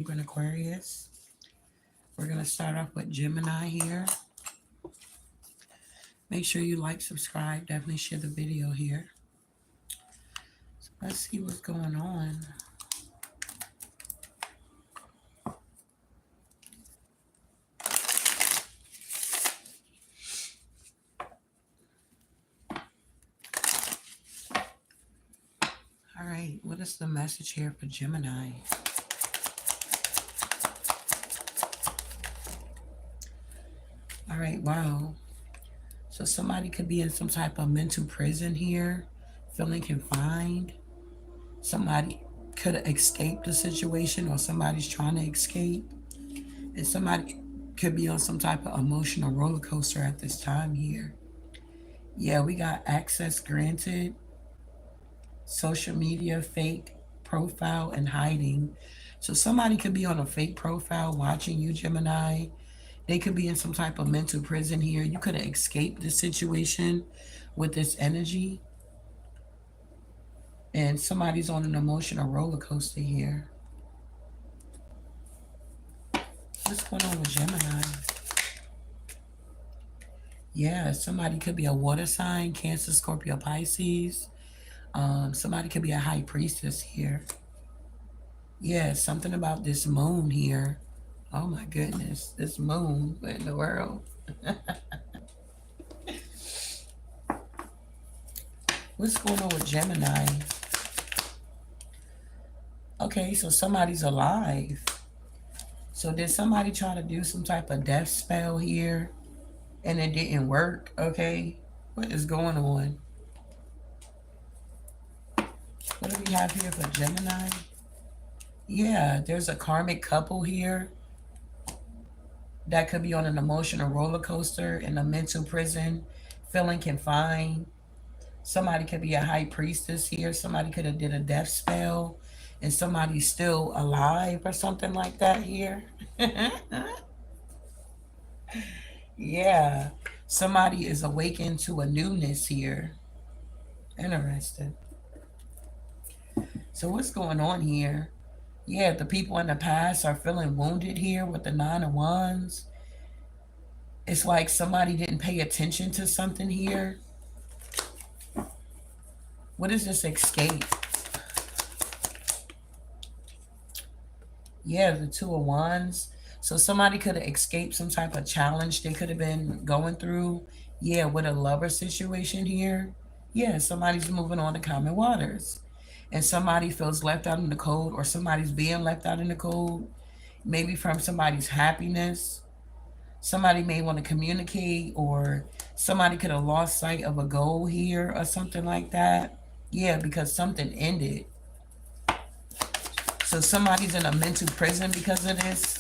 Libra and Aquarius. We're going to start off with Gemini here. Make sure you like, subscribe, definitely share the video here. So let's see what's going on. All right, what is the message here for Gemini? All right, wow. So somebody could be in some type of mental prison here, feeling confined. Somebody could have escaped the situation, or somebody's trying to escape. And somebody could be on some type of emotional roller coaster at this time here. Yeah, we got access granted, social media, fake profile, and hiding. So somebody could be on a fake profile watching you, Gemini. They could be in some type of mental prison here. You could have escaped the situation with this energy. And somebody's on an emotional roller coaster here. What's going on with Gemini? Yeah, somebody could be a water sign, Cancer, Scorpio, Pisces. Somebody could be a high priestess here. Yeah, something about this moon here. Oh my goodness, this moon, what in the world? What's going on with Gemini? Okay, so somebody's alive. So did somebody try to do some type of death spell here and it didn't work? Okay, what is going on? What do we have here for Gemini? Yeah, there's a karmic couple here that could be on an emotional roller coaster in a mental prison, feeling confined. Somebody could be a high priestess here. Somebody could have did a death spell and somebody's still alive or something like that here. Yeah, somebody is awakened to a newness here. Interesting. So what's going on here? Yeah, the people in the past are feeling wounded here with the Nine of Wands. It's like somebody didn't pay attention to something here. What is this escape? Yeah, the Two of Wands. So somebody could have escaped some type of challenge they could have been going through. Yeah, with a lover situation here. Yeah, somebody's moving on to common waters. And somebody feels left out in the cold, or somebody's being left out in the cold. Maybe from somebody's happiness. Somebody may want to communicate, or somebody could have lost sight of a goal here or something like that. Yeah, because something ended. So somebody's in a mental prison because of this.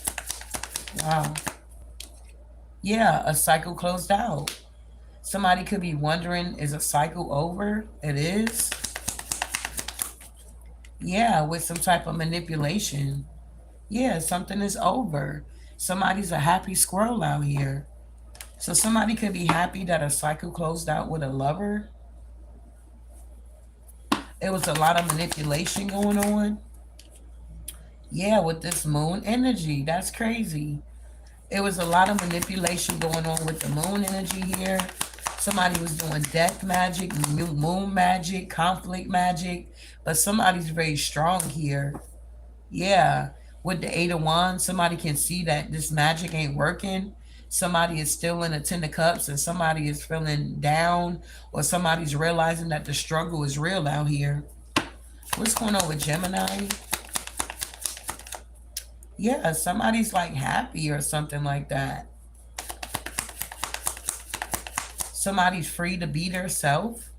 Wow. Yeah, a cycle closed out. Somebody could be wondering, is a cycle over? It is. Yeah, with some type of manipulation. Yeah, something is over. Somebody's a happy squirrel out here. So somebody could be happy that a cycle closed out with a lover. It was a lot of manipulation going on. Yeah, with this moon energy. That's crazy. It was a lot of manipulation going on with the moon energy here. Somebody was doing death magic, moon magic, conflict magic. But somebody's very strong here. Yeah. With the Eight of Wands, somebody can see that this magic ain't working. Somebody is still in a Ten of Cups, and somebody is feeling down, or somebody's realizing that the struggle is real out here. What's going on with Gemini? Yeah, somebody's like happy or something like that. Somebody's free to be their self.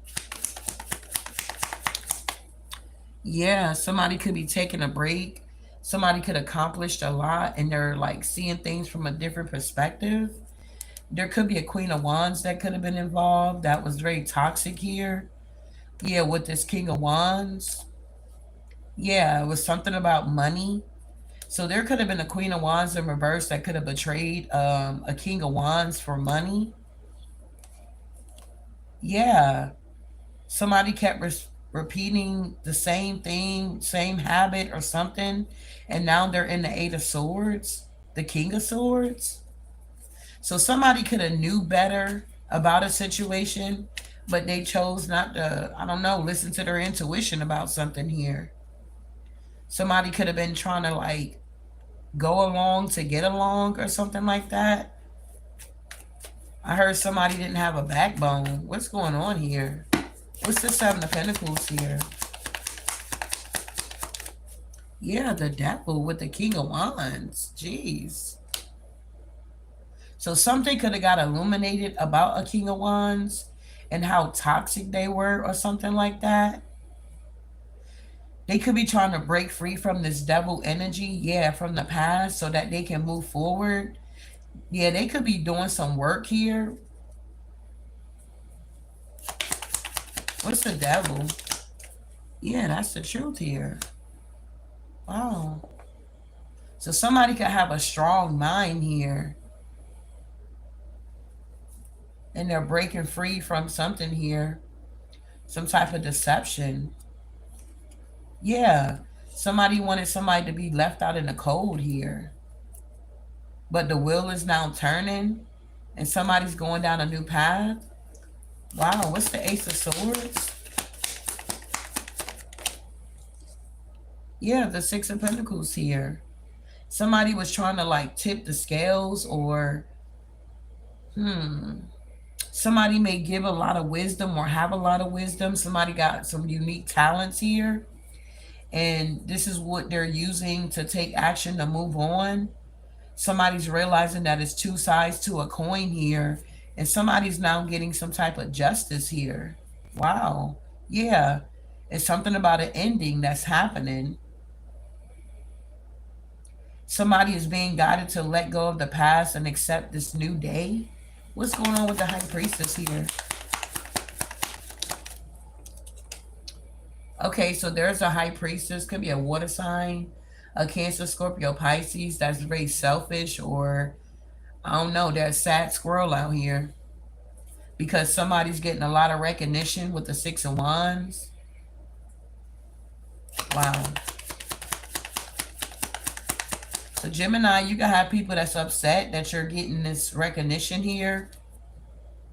Yeah, somebody could be taking a break. Somebody could accomplish a lot and they're like seeing things from a different perspective. There could be a Queen of Wands that could have been involved. That was very toxic here. Yeah, with this King of Wands. Yeah, it was something about money. So there could have been a Queen of Wands in reverse that could have betrayed a King of Wands for money. Yeah. Somebody kept repeating the same thing, same habit or something, and now they're in the Eight of Swords, the King of Swords. So somebody could have knew better about a situation, but they chose not to, I don't know, listen to their intuition about something here. Somebody could have been trying to like go along to get along or something like that. I heard somebody didn't have a backbone. What's going on here? What's the Seven of Pentacles here? Yeah, the Devil with the King of Wands. Jeez. So something could have got illuminated about a King of Wands and how toxic they were or something like that. They could be trying to break free from this devil energy, yeah, from the past so that they can move forward. Yeah, they could be doing some work here. What's the devil? Yeah, that's the truth here. Wow. So somebody could have a strong mind here. And they're breaking free from something here. Some type of deception. Yeah. Somebody wanted somebody to be left out in the cold here. But the wheel is now turning. And somebody's going down a new path. Wow, what's the Ace of Swords? Yeah, the Six of Pentacles here. Somebody was trying to like tip the scales or somebody may give a lot of wisdom or have a lot of wisdom. Somebody got some unique talents here. And this is what they're using to take action to move on. Somebody's realizing that it's two sides to a coin here. And somebody's now getting some type of justice here. Wow. Yeah. It's something about an ending that's happening. Somebody is being guided to let go of the past and accept this new day. What's going on with the High Priestess here? Okay, so there's a High Priestess. Could be a water sign, a Cancer, Scorpio, Pisces that's very selfish, or I don't know, there's a sad squirrel out here because somebody's getting a lot of recognition with the Six of Wands. Wow. So Gemini, you can have people that's upset that you're getting this recognition here.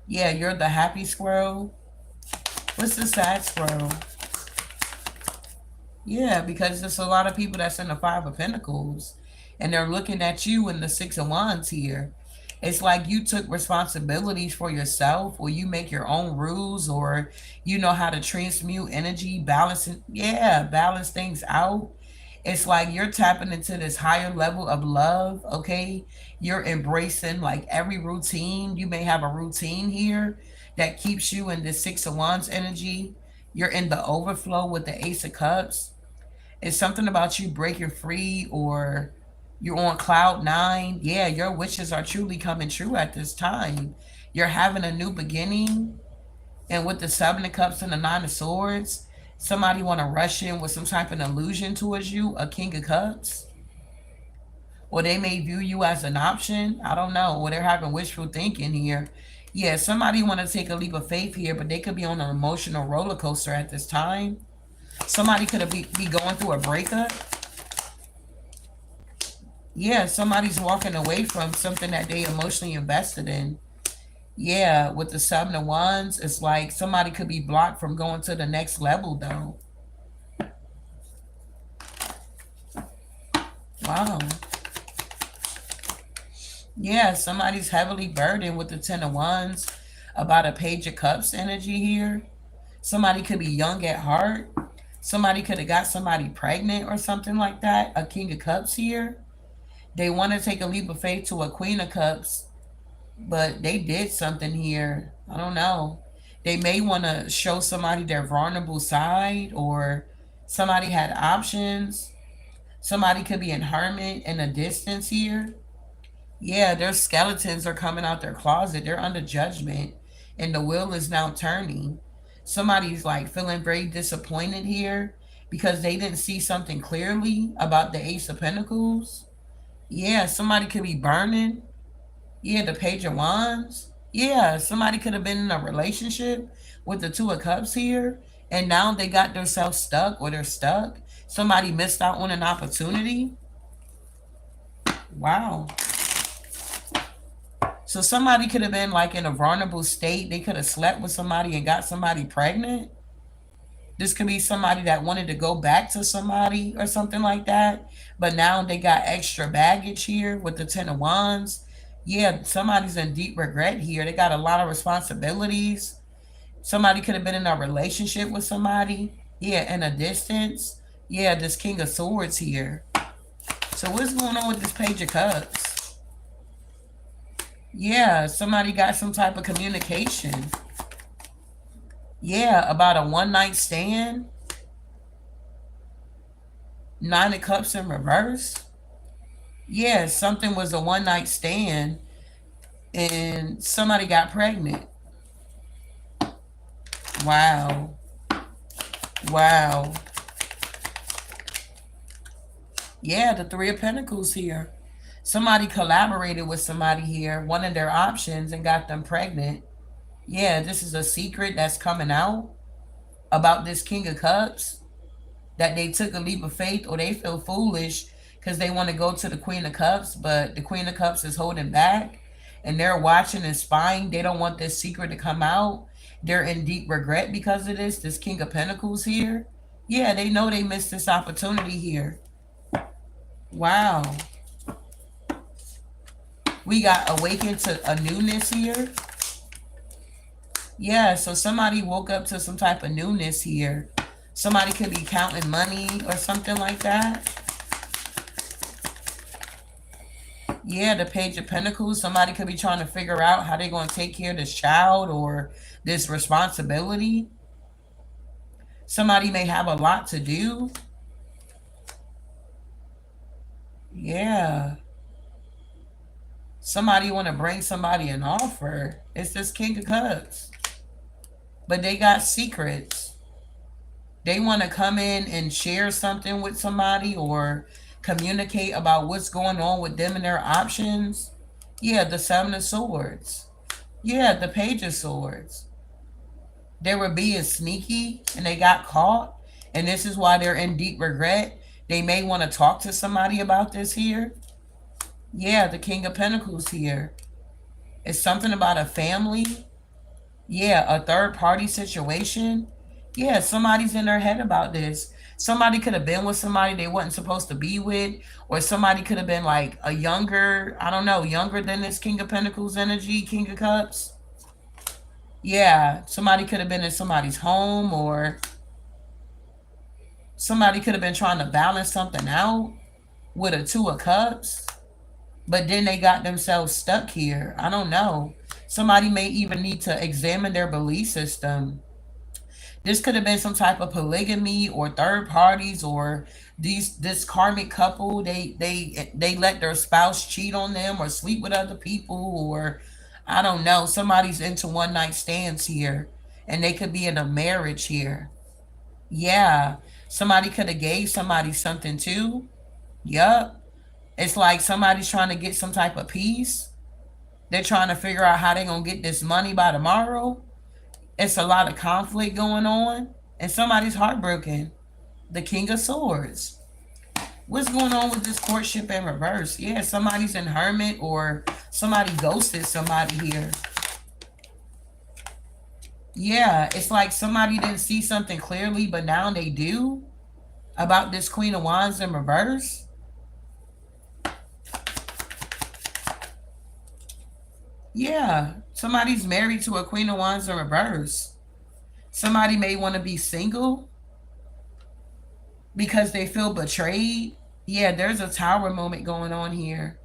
Yeah, you're the happy squirrel. What's the sad squirrel? Yeah, because there's a lot of people that's in the Five of Pentacles and they're looking at you in the Six of Wands here. It's like you took responsibilities for yourself, or you make your own rules, or you know how to transmute energy, balance things out. It's like you're tapping into this higher level of love, okay? You're embracing like every routine. You may have a routine here that keeps you in the Six of Wands energy. You're in the overflow with the Ace of Cups. It's something about you breaking free, or you're on cloud nine. Yeah, your wishes are truly coming true at this time. You're having a new beginning. And with the Seven of Cups and the Nine of Swords, somebody want to rush in with some type of illusion towards you, a King of Cups. Or they may view you as an option. I don't know. Or they're having wishful thinking here. Yeah, somebody want to take a leap of faith here, but they could be on an emotional roller coaster at this time. Somebody could be going through a breakup. Yeah, somebody's walking away from something that they emotionally invested in. Yeah, with the Seven of Wands, it's like somebody could be blocked from going to the next level, though. Wow. Yeah, somebody's heavily burdened with the Ten of Wands about a Page of Cups energy here. Somebody could be young at heart. Somebody could have got somebody pregnant or something like that. A King of Cups here. They want to take a leap of faith to a Queen of Cups, but they did something here. I don't know. They may want to show somebody their vulnerable side, or somebody had options. Somebody could be in hermit in a distance here. Yeah, their skeletons are coming out their closet. They're under judgment, and the wheel is now turning. Somebody's like feeling very disappointed here because they didn't see something clearly about the Ace of Pentacles. Yeah, somebody could be burning. Yeah, the Page of Wands. Yeah, somebody could have been in a relationship with the Two of Cups here, and now they got themselves stuck or they're stuck. Somebody missed out on an opportunity. Wow. So somebody could have been like in a vulnerable state. They could have slept with somebody and got somebody pregnant. This could be somebody that wanted to go back to somebody or something like that. But now they got extra baggage here with the Ten of Wands. Yeah, somebody's in deep regret here. They got a lot of responsibilities. Somebody could have been in a relationship with somebody. Yeah, in a distance. Yeah, this King of Swords here. So what's going on with this Page of Cups? Yeah, somebody got some type of communication. Yeah, about a one night stand. Nine of Cups in reverse. Yeah, something was a one night stand and somebody got pregnant. Wow. Wow. Yeah, the Three of Pentacles here. Somebody collaborated with somebody here, one of their options, and got them pregnant. Yeah, this is a secret that's coming out about this King of Cups, that they took a leap of faith or they feel foolish because they want to go to the Queen of Cups, but the Queen of Cups is holding back and they're watching and spying. They don't want this secret to come out. They're in deep regret because of this. This King of Pentacles here. Yeah, they know they missed this opportunity here. Wow. We got awakened to a newness here. Yeah, so somebody woke up to some type of newness here. Somebody could be counting money or something like that. Yeah, the Page of Pentacles. Somebody could be trying to figure out how they're going to take care of this child or this responsibility. Somebody may have a lot to do. Yeah. Somebody want to bring somebody an offer. It's this King of Cups. But they got secrets. They want to come in and share something with somebody or communicate about what's going on with them and their options. Yeah, the Seven of Swords. Yeah, the Page of Swords. They were being sneaky and they got caught. And this is why they're in deep regret. They may want to talk to somebody about this here. Yeah, the King of Pentacles here. It's something about a family. Yeah, a third party situation. Yeah, somebody's in their head about this. Somebody could have been with somebody they wasn't supposed to be with, or somebody could have been like a younger, I don't know, younger than this King of Pentacles energy, King of Cups. Yeah, somebody could have been in somebody's home, or somebody could have been trying to balance something out with a Two of Cups, but then they got themselves stuck here. I don't know. Somebody may even need to examine their belief system. This could have been some type of polygamy or third parties, or this karmic couple, they let their spouse cheat on them or sleep with other people, or I don't know, somebody's into one night stands here and they could be in a marriage here. Yeah, somebody could have gave somebody something too. Yup. It's like somebody's trying to get some type of peace. They're trying to figure out how they're going to get this money by tomorrow. It's a lot of conflict going on, and somebody's heartbroken. The King of Swords. What's going on with this courtship in reverse? Yeah, somebody's in hermit or somebody ghosted somebody here. Yeah, it's like somebody didn't see something clearly, but now they do about this Queen of Wands in reverse. Yeah, somebody's married to a Queen of Wands in reverse. Somebody may want to be single because they feel betrayed. Yeah, there's a Tower moment going on here.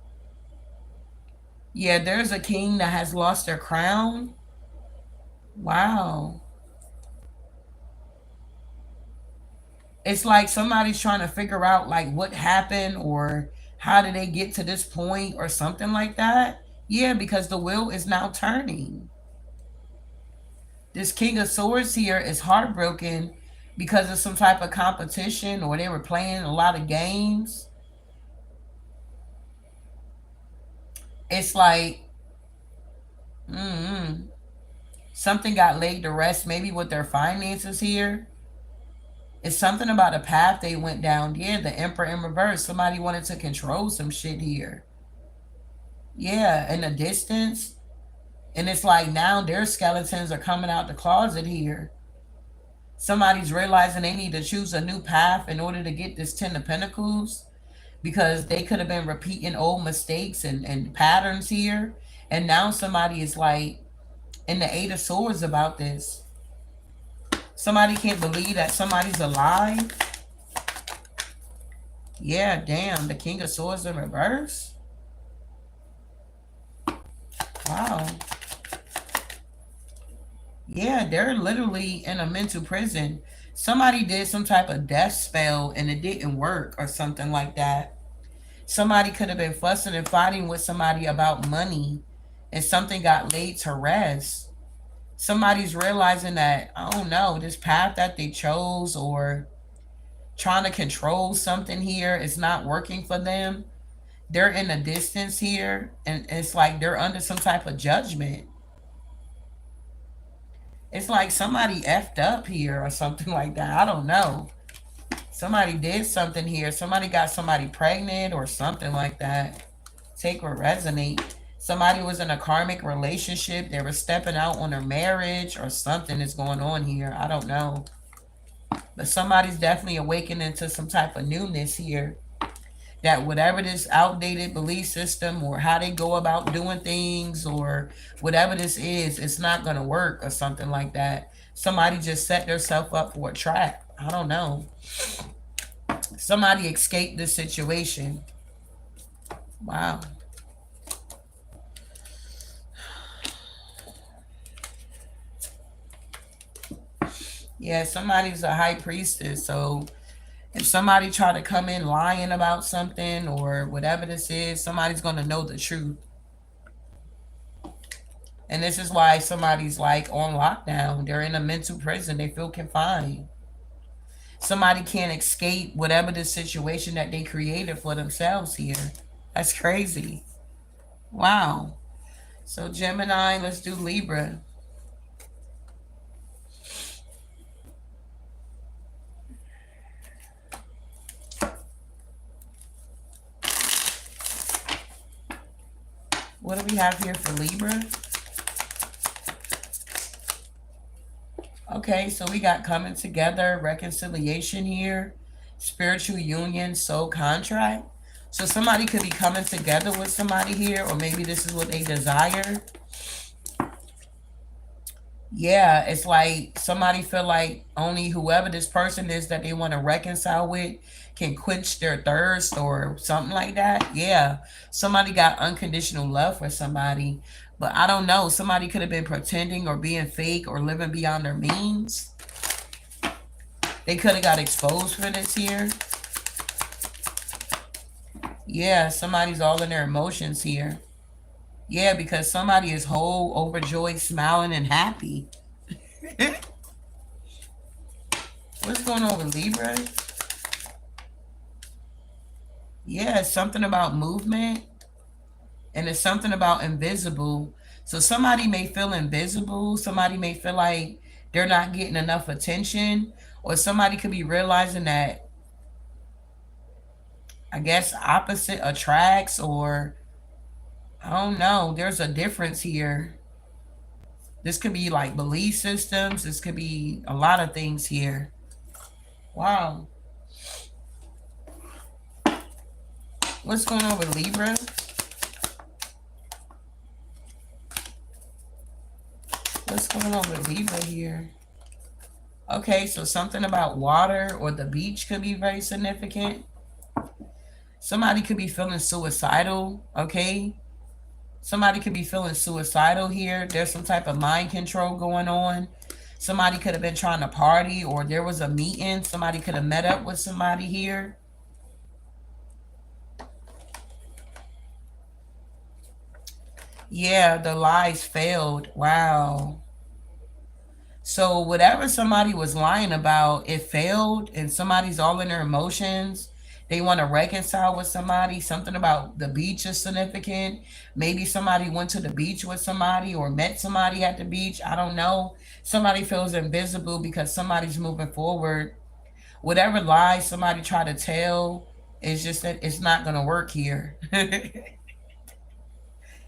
Yeah, there's a king that has lost their crown. Wow. It's like somebody's trying to figure out like what happened or how did they get to this point or something like that. Yeah, because the wheel is now turning. This King of Swords here is heartbroken because of some type of competition or they were playing a lot of games. It's like something got laid to rest, maybe with their finances here. It's something about a path they went down. Yeah, the Emperor in reverse. Somebody wanted to control some shit here. Yeah, in the distance. And it's like now their skeletons are coming out the closet here. Somebody's realizing they need to choose a new path in order to get this Ten of Pentacles, because they could have been repeating old mistakes and patterns here. And now somebody is like in the Eight of Swords about this. Somebody can't believe that somebody's alive. Yeah, damn. The King of Swords in reverse. Wow. Yeah, they're literally in a mental prison. Somebody did some type of death spell and it didn't work or something like that. Somebody could have been fussing and fighting with somebody about money and something got laid to rest. Somebody's realizing that, I don't know, this path that they chose or trying to control something here is not working for them. They're in a distance here and it's like they're under some type of judgment. It's like somebody effed up here or something like that. I don't know. Somebody did something here. Somebody got somebody pregnant or something like that. Take or resonate. Somebody was in a karmic relationship. They were stepping out on their marriage or something is going on here. I don't know. But somebody's definitely awakening to some type of newness here. That whatever this outdated belief system or how they go about doing things or whatever this is, it's not going to work or something like that. Somebody just set themselves up for a trap. I don't know. Somebody escaped this situation. Wow. Yeah, somebody's a high priestess. So if somebody try to come in lying about something or whatever this is, somebody's going to know the truth. And this is why somebody's like on lockdown. They're in a mental prison. They feel confined. Somebody can't escape whatever the situation that they created for themselves here. That's crazy. Wow. So Gemini, let's do Libra. What do we have here for Libra? Okay, so we got coming together, reconciliation here, spiritual union, soul contract. So somebody could be coming together with somebody here, or maybe this is what they desire. Yeah, it's like somebody feel like only whoever this person is that they want to reconcile with can quench their thirst or something like that. Yeah, somebody got unconditional love for somebody, but I don't know. Somebody could have been pretending or being fake or living beyond their means. They could have got exposed for this here. Yeah, somebody's all in their emotions here. Yeah, because somebody is whole, overjoyed, smiling, and happy. What's going on with Libra? Yeah, it's something about movement. And it's something about invisible. So somebody may feel invisible. Somebody may feel like they're not getting enough attention. Or somebody could be realizing that, I guess, opposite attracts, or I don't know. There's a difference here. This could be like belief systems. This could be a lot of things here. Wow. What's going on with Libra? What's going on with Libra here? Okay, so something about water or the beach could be very significant. Somebody could be feeling suicidal, okay? Somebody could be feeling suicidal here. There's some type of mind control going on. Somebody could have been trying to party, or there was a meeting. Somebody could have met up with somebody here. Yeah, the lies failed. Wow. So whatever somebody was lying about, it failed, and somebody's all in their emotions. They want to reconcile with somebody. Something about the beach is significant. Maybe somebody went to the beach with somebody or met somebody at the beach. I don't know. Somebody feels invisible because somebody's moving forward. Whatever lies somebody try to tell, it's just that it's not gonna work here.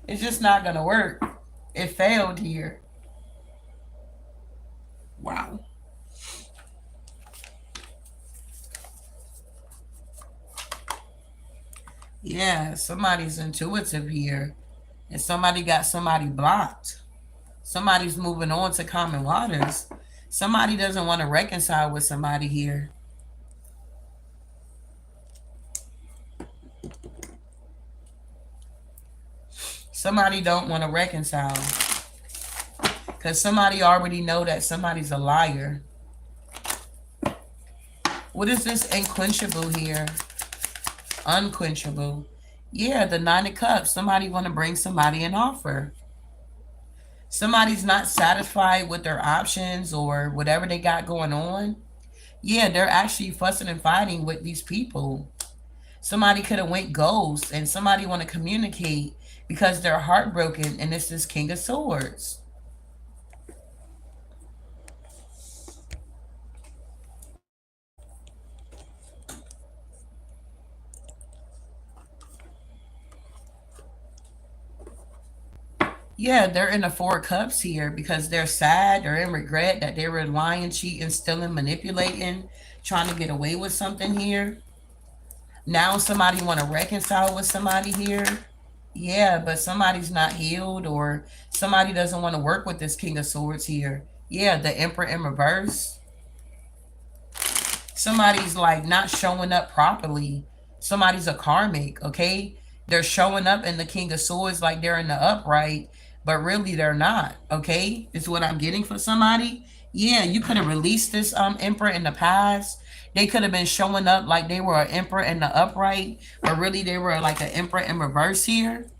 It's just not gonna work. It failed here. Wow. Yeah, somebody's intuitive here. And somebody got somebody blocked. Somebody's moving on to common waters. Somebody doesn't want to reconcile with somebody here. Somebody don't want to reconcile because somebody already know that somebody's a liar. What is this unquenchable here? Unquenchable. Yeah, the Nine of Cups. Somebody want to bring somebody an offer. Somebody's not satisfied with their options or whatever they got going on. Yeah, they're actually fussing and fighting with these people. Somebody could have went ghost and somebody want to communicate because they're heartbroken, and it's this King of Swords. Yeah, they're in the Four of Cups here because they're sad, they're in regret that they were lying, cheating, stealing, manipulating, trying to get away with something here. Now somebody want to reconcile with somebody here. Yeah, but somebody's not healed, or somebody doesn't want to work with this King of Swords here. Yeah, the Emperor in reverse. Somebody's like not showing up properly. Somebody's a karmic, okay? They're showing up in the King of Swords like they're in the upright, but really they're not, okay? Is what I'm getting for somebody. Yeah, you could have released this emperor in the past. They could have been showing up like they were an emperor in the upright, but really they were like an emperor in reverse here.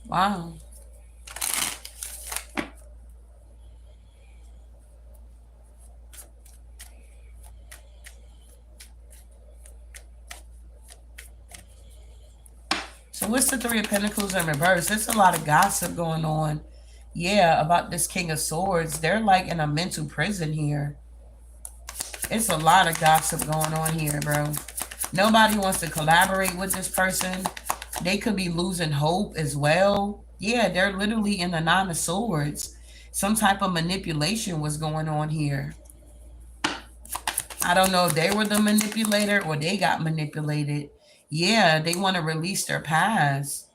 Wow. So what's the Three of Pentacles in reverse? There's a lot of gossip going on. Yeah, about this King of Swords. They're like in a mental prison here. It's a lot of gossip going on here, bro. Nobody wants to collaborate with this person. They could be losing hope as well. Yeah, they're literally in the Nine of Swords. Some type of manipulation was going on here. I don't know if they were the manipulator or they got manipulated. Yeah, they want to release their past.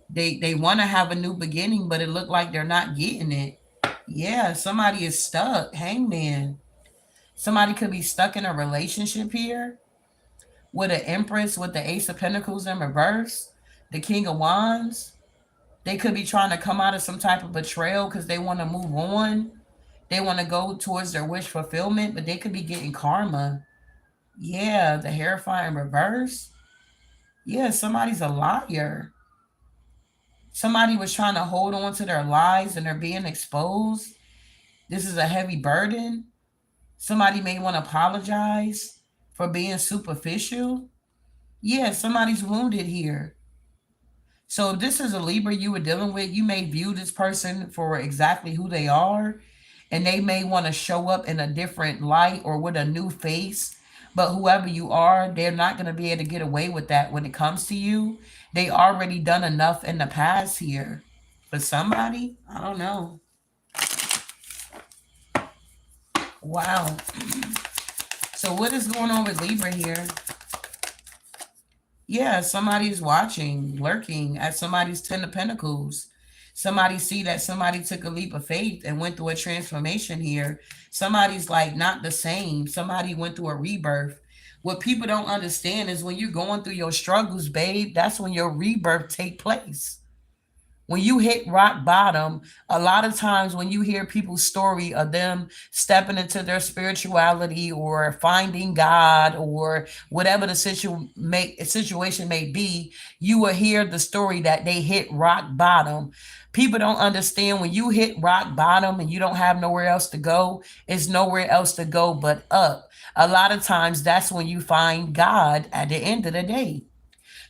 They want to have a new beginning, but it looked like they're not getting it. Yeah, somebody is stuck. Hangman. Somebody could be stuck in a relationship here with an Empress with the Ace of Pentacles in reverse, the King of Wands. They could be trying to come out of some type of betrayal because they want to move on. They want to go towards their wish fulfillment, but they could be getting karma. Yeah, the Hierophant in reverse. Yeah, somebody's a liar. Somebody was trying to hold on to their lies and they're being exposed. This is a heavy burden. Somebody may want to apologize for being superficial. Yeah, somebody's wounded here. So if this is a Libra you were dealing with, you may view this person for exactly who they are, and they may want to show up in a different light or with a new face. But whoever you are, they're not going to be able to get away with that when it comes to you. They already done enough in the past here. For somebody, I don't know. Wow. So what is going on with Libra here? Yeah, somebody's watching, lurking at somebody's Ten of Pentacles. Somebody see that somebody took a leap of faith and went through a transformation here. Somebody's like not the same. Somebody went through a rebirth. What people don't understand is when you're going through your struggles, babe, that's when your rebirth take place. When you hit rock bottom, a lot of times when you hear people's story of them stepping into their spirituality or finding God or whatever the situation may be, you will hear the story that they hit rock bottom. People don't understand when you hit rock bottom and you don't have nowhere else to go, it's nowhere else to go but up. A lot of times that's when you find God at the end of the day.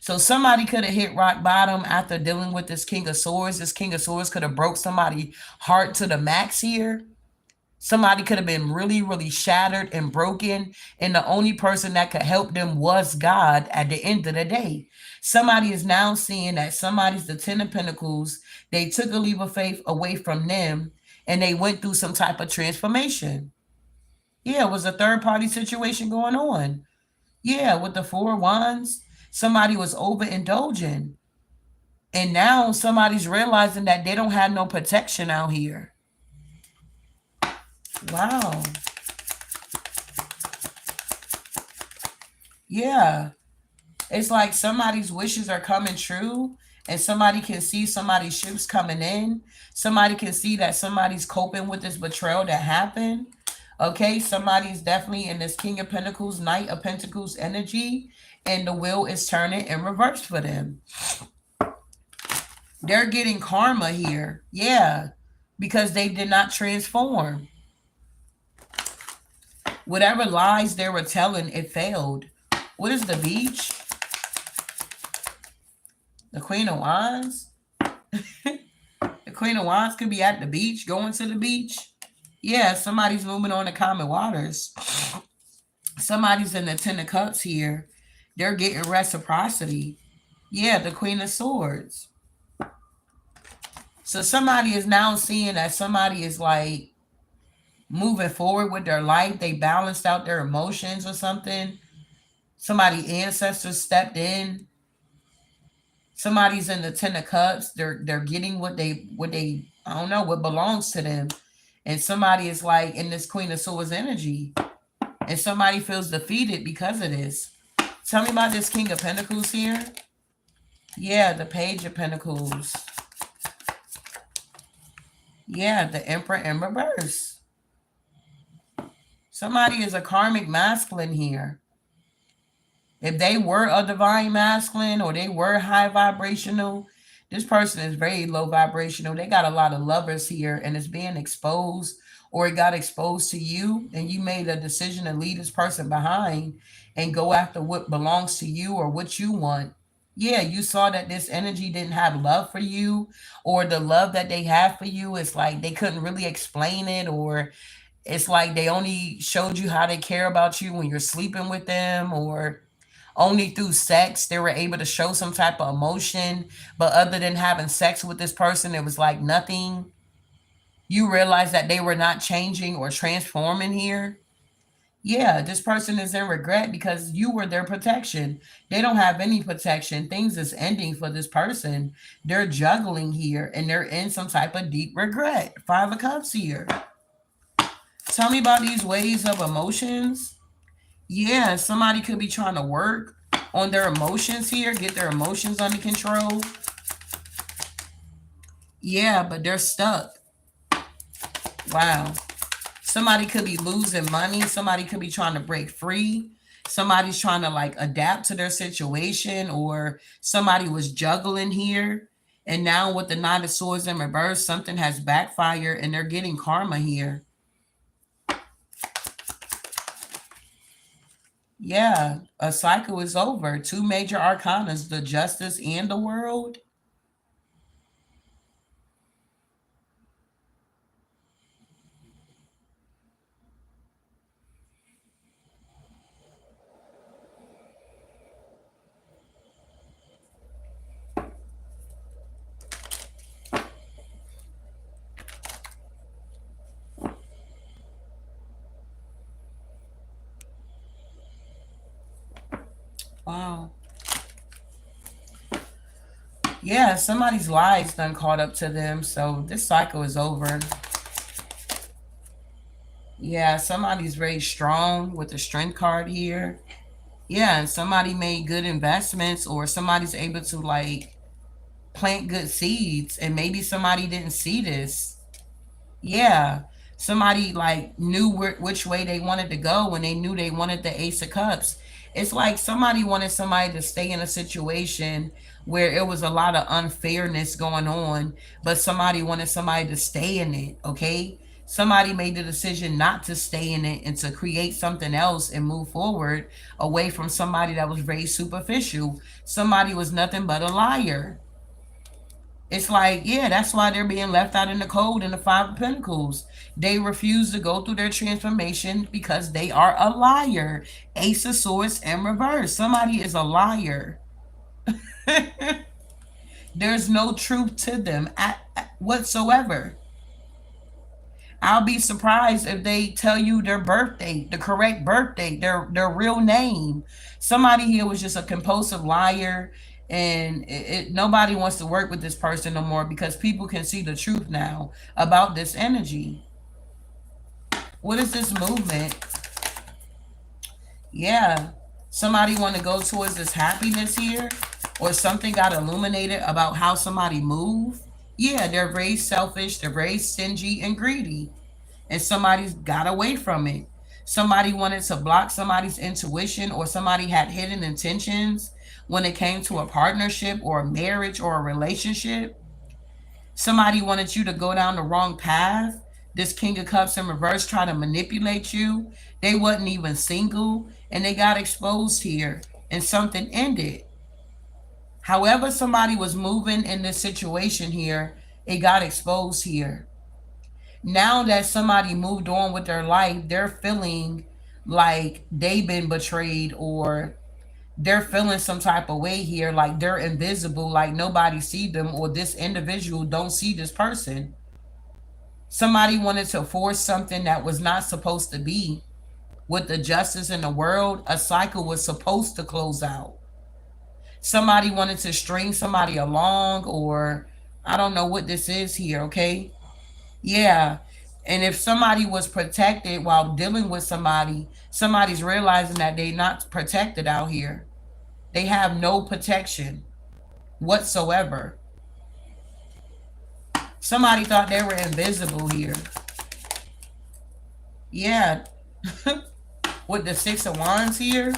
So somebody could have hit rock bottom after dealing with this King of Swords. This King of Swords could have broke somebody's heart to the max here. Somebody could have been really, really shattered and broken, and the only person that could help them was God at the end of the day. Somebody is now seeing that somebody's the Ten of Pentacles. They took a leap of faith away from them, and they went through some type of transformation. Yeah, it was a third party situation going on. Yeah, with the Four of Wands, somebody was overindulging. And now somebody's realizing that they don't have no protection out here. Wow. Yeah. It's like somebody's wishes are coming true, and somebody can see somebody's ships coming in. Somebody can see that somebody's coping with this betrayal that happened. Okay, somebody's definitely in this King of Pentacles, Knight of Pentacles energy, and the wheel is turning in reverse for them. They're getting karma here. Yeah, because they did not transform. Whatever lies they were telling, it failed. What is the beach? The Queen of Wands? The Queen of Wands could be at the beach, going to the beach. Yeah, somebody's moving on to common waters. Somebody's in the Ten of Cups here. They're getting reciprocity. Yeah, the Queen of Swords. So somebody is now seeing that somebody is like moving forward with their life. They balanced out their emotions or something. Somebody ancestors stepped in. Somebody's in the Ten of Cups. They're getting what they I don't know what belongs to them. And somebody is like in this Queen of Swords energy. And somebody feels defeated because of this. Tell me about this King of Pentacles here. Yeah, the Page of Pentacles. Yeah, the Emperor in reverse. Somebody is a karmic masculine here. If they were a divine masculine or they were high vibrational, this person is very low vibrational. They got a lot of lovers here, and it's being exposed, or it got exposed to you and you made a decision to leave this person behind and go after what belongs to you or what you want. Yeah, you saw that this energy didn't have love for you, or the love that they have for you, it's like they couldn't really explain it, or it's like they only showed you how they care about you when you're sleeping with them, or only through sex they were able to show some type of emotion. But other than having sex with this person, it was like nothing. You realize that they were not changing or transforming here. Yeah, this person is in regret because you were their protection. They don't have any protection. Things is ending for this person. They're juggling here and they're in some type of deep regret. Five of Cups here. Tell me about these waves of emotions. Yeah, somebody could be trying to work on their emotions here, get their emotions under control. Yeah, but they're stuck. Wow. Somebody could be losing money. Somebody could be trying to break free. Somebody's trying to like adapt to their situation, or somebody was juggling here. And now with the Nine of Swords in reverse, something has backfired and they're getting karma here. Yeah, a cycle is over. Two major arcanas, the Justice and the World. Wow. Yeah, somebody's lives done caught up to them. So this cycle is over. Yeah, somebody's very strong with the strength card here. Yeah, and somebody made good investments, or somebody's able to like plant good seeds, and maybe somebody didn't see this. Yeah, somebody like knew which way they wanted to go when they knew they wanted the Ace of Cups. It's like somebody wanted somebody to stay in a situation where it was a lot of unfairness going on, but somebody wanted somebody to stay in it, okay? Somebody made the decision not to stay in it and to create something else and move forward away from somebody that was very superficial. Somebody was nothing but a liar. It's like, yeah, that's why they're being left out in the cold in the Five of Pentacles. They refuse to go through their transformation because they are a liar. Ace of Swords in reverse. Somebody is a liar. There's no truth to them whatsoever. I'll be surprised if they tell you their birthday, the correct birthday, their real name. Somebody here was just a compulsive liar, and nobody wants to work with this person no more because people can see the truth now about this energy. What is this movement? Yeah, somebody want to go towards this happiness here, or something got illuminated about how somebody moved. Yeah, they're very selfish, they're very stingy and greedy, and somebody's got away from it. Somebody wanted to block somebody's intuition, or somebody had hidden intentions when it came to a partnership or a marriage or a relationship. Somebody wanted you to go down the wrong path. This King of Cups in reverse tried to manipulate you. They wasn't even single and they got exposed here and something ended. However, somebody was moving in this situation here, it got exposed here. Now that somebody moved on with their life, they're feeling like they've been betrayed, or they're feeling some type of way here, like they're invisible, like nobody see them, or this individual don't see this person. Somebody wanted to force something that was not supposed to be. With the justice in the world, a cycle was supposed to close out. Somebody wanted to string somebody along, or I don't know what this is here, okay? Yeah. And if somebody was protected while dealing with somebody, somebody's realizing that they're not protected out here. They have no protection whatsoever. Somebody thought they were invisible here. Yeah. With the Six of Wands here,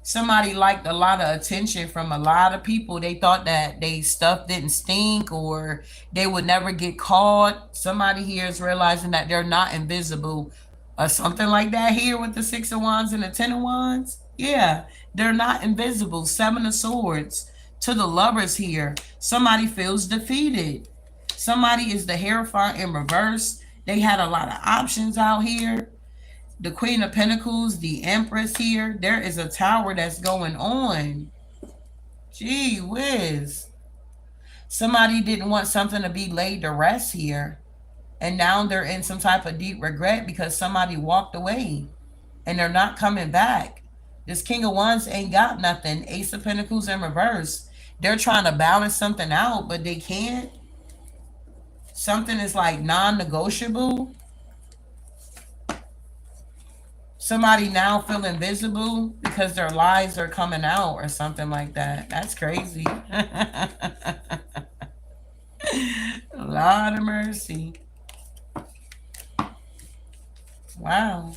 somebody liked a lot of attention from a lot of people. They thought that they stuff didn't stink, or they would never get caught. Somebody here is realizing that they're not invisible, or something like that here with the Six of Wands and the Ten of Wands. Yeah, they're not invisible. Seven of Swords to the Lovers here. Somebody feels defeated. Somebody is the Hierophant in reverse. They had a lot of options out here. The Queen of Pentacles, the Empress here. There is a tower that's going on. Gee whiz. Somebody didn't want something to be laid to rest here. And now they're in some type of deep regret because somebody walked away. And they're not coming back. This King of Wands ain't got nothing. Ace of Pentacles in reverse. They're trying to balance something out, but they can't. Something is like non-negotiable. Somebody now feel invisible because their lies are coming out or something like that. That's crazy. Lord of mercy. Wow.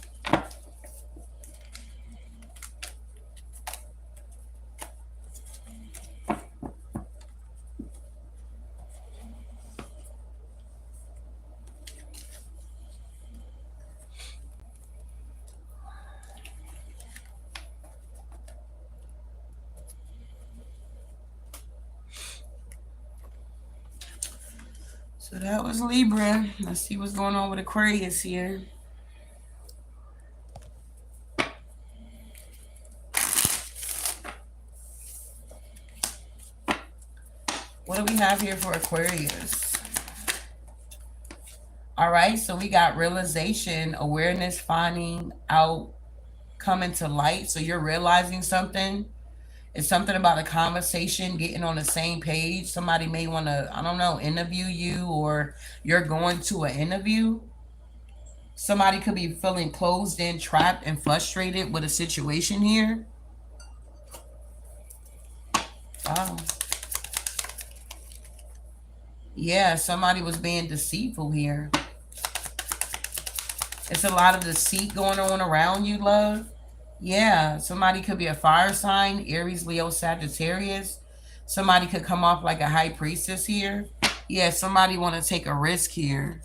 So that was Libra. Let's see what's going on with Aquarius here. What do we have here for Aquarius? All right, so we got realization, awareness, finding out, coming to light. So you're realizing something. It's something about a conversation, getting on the same page. Somebody may want to, I don't know, interview you, or you're going to an interview. Somebody could be feeling closed in, trapped, and frustrated with a situation here. Wow. Yeah, somebody was being deceitful here. It's a lot of deceit going on around you, love. Yeah, somebody could be a fire sign, Aries, Leo, Sagittarius. Somebody could come off like a high priestess here. Yeah, somebody want to take a risk here.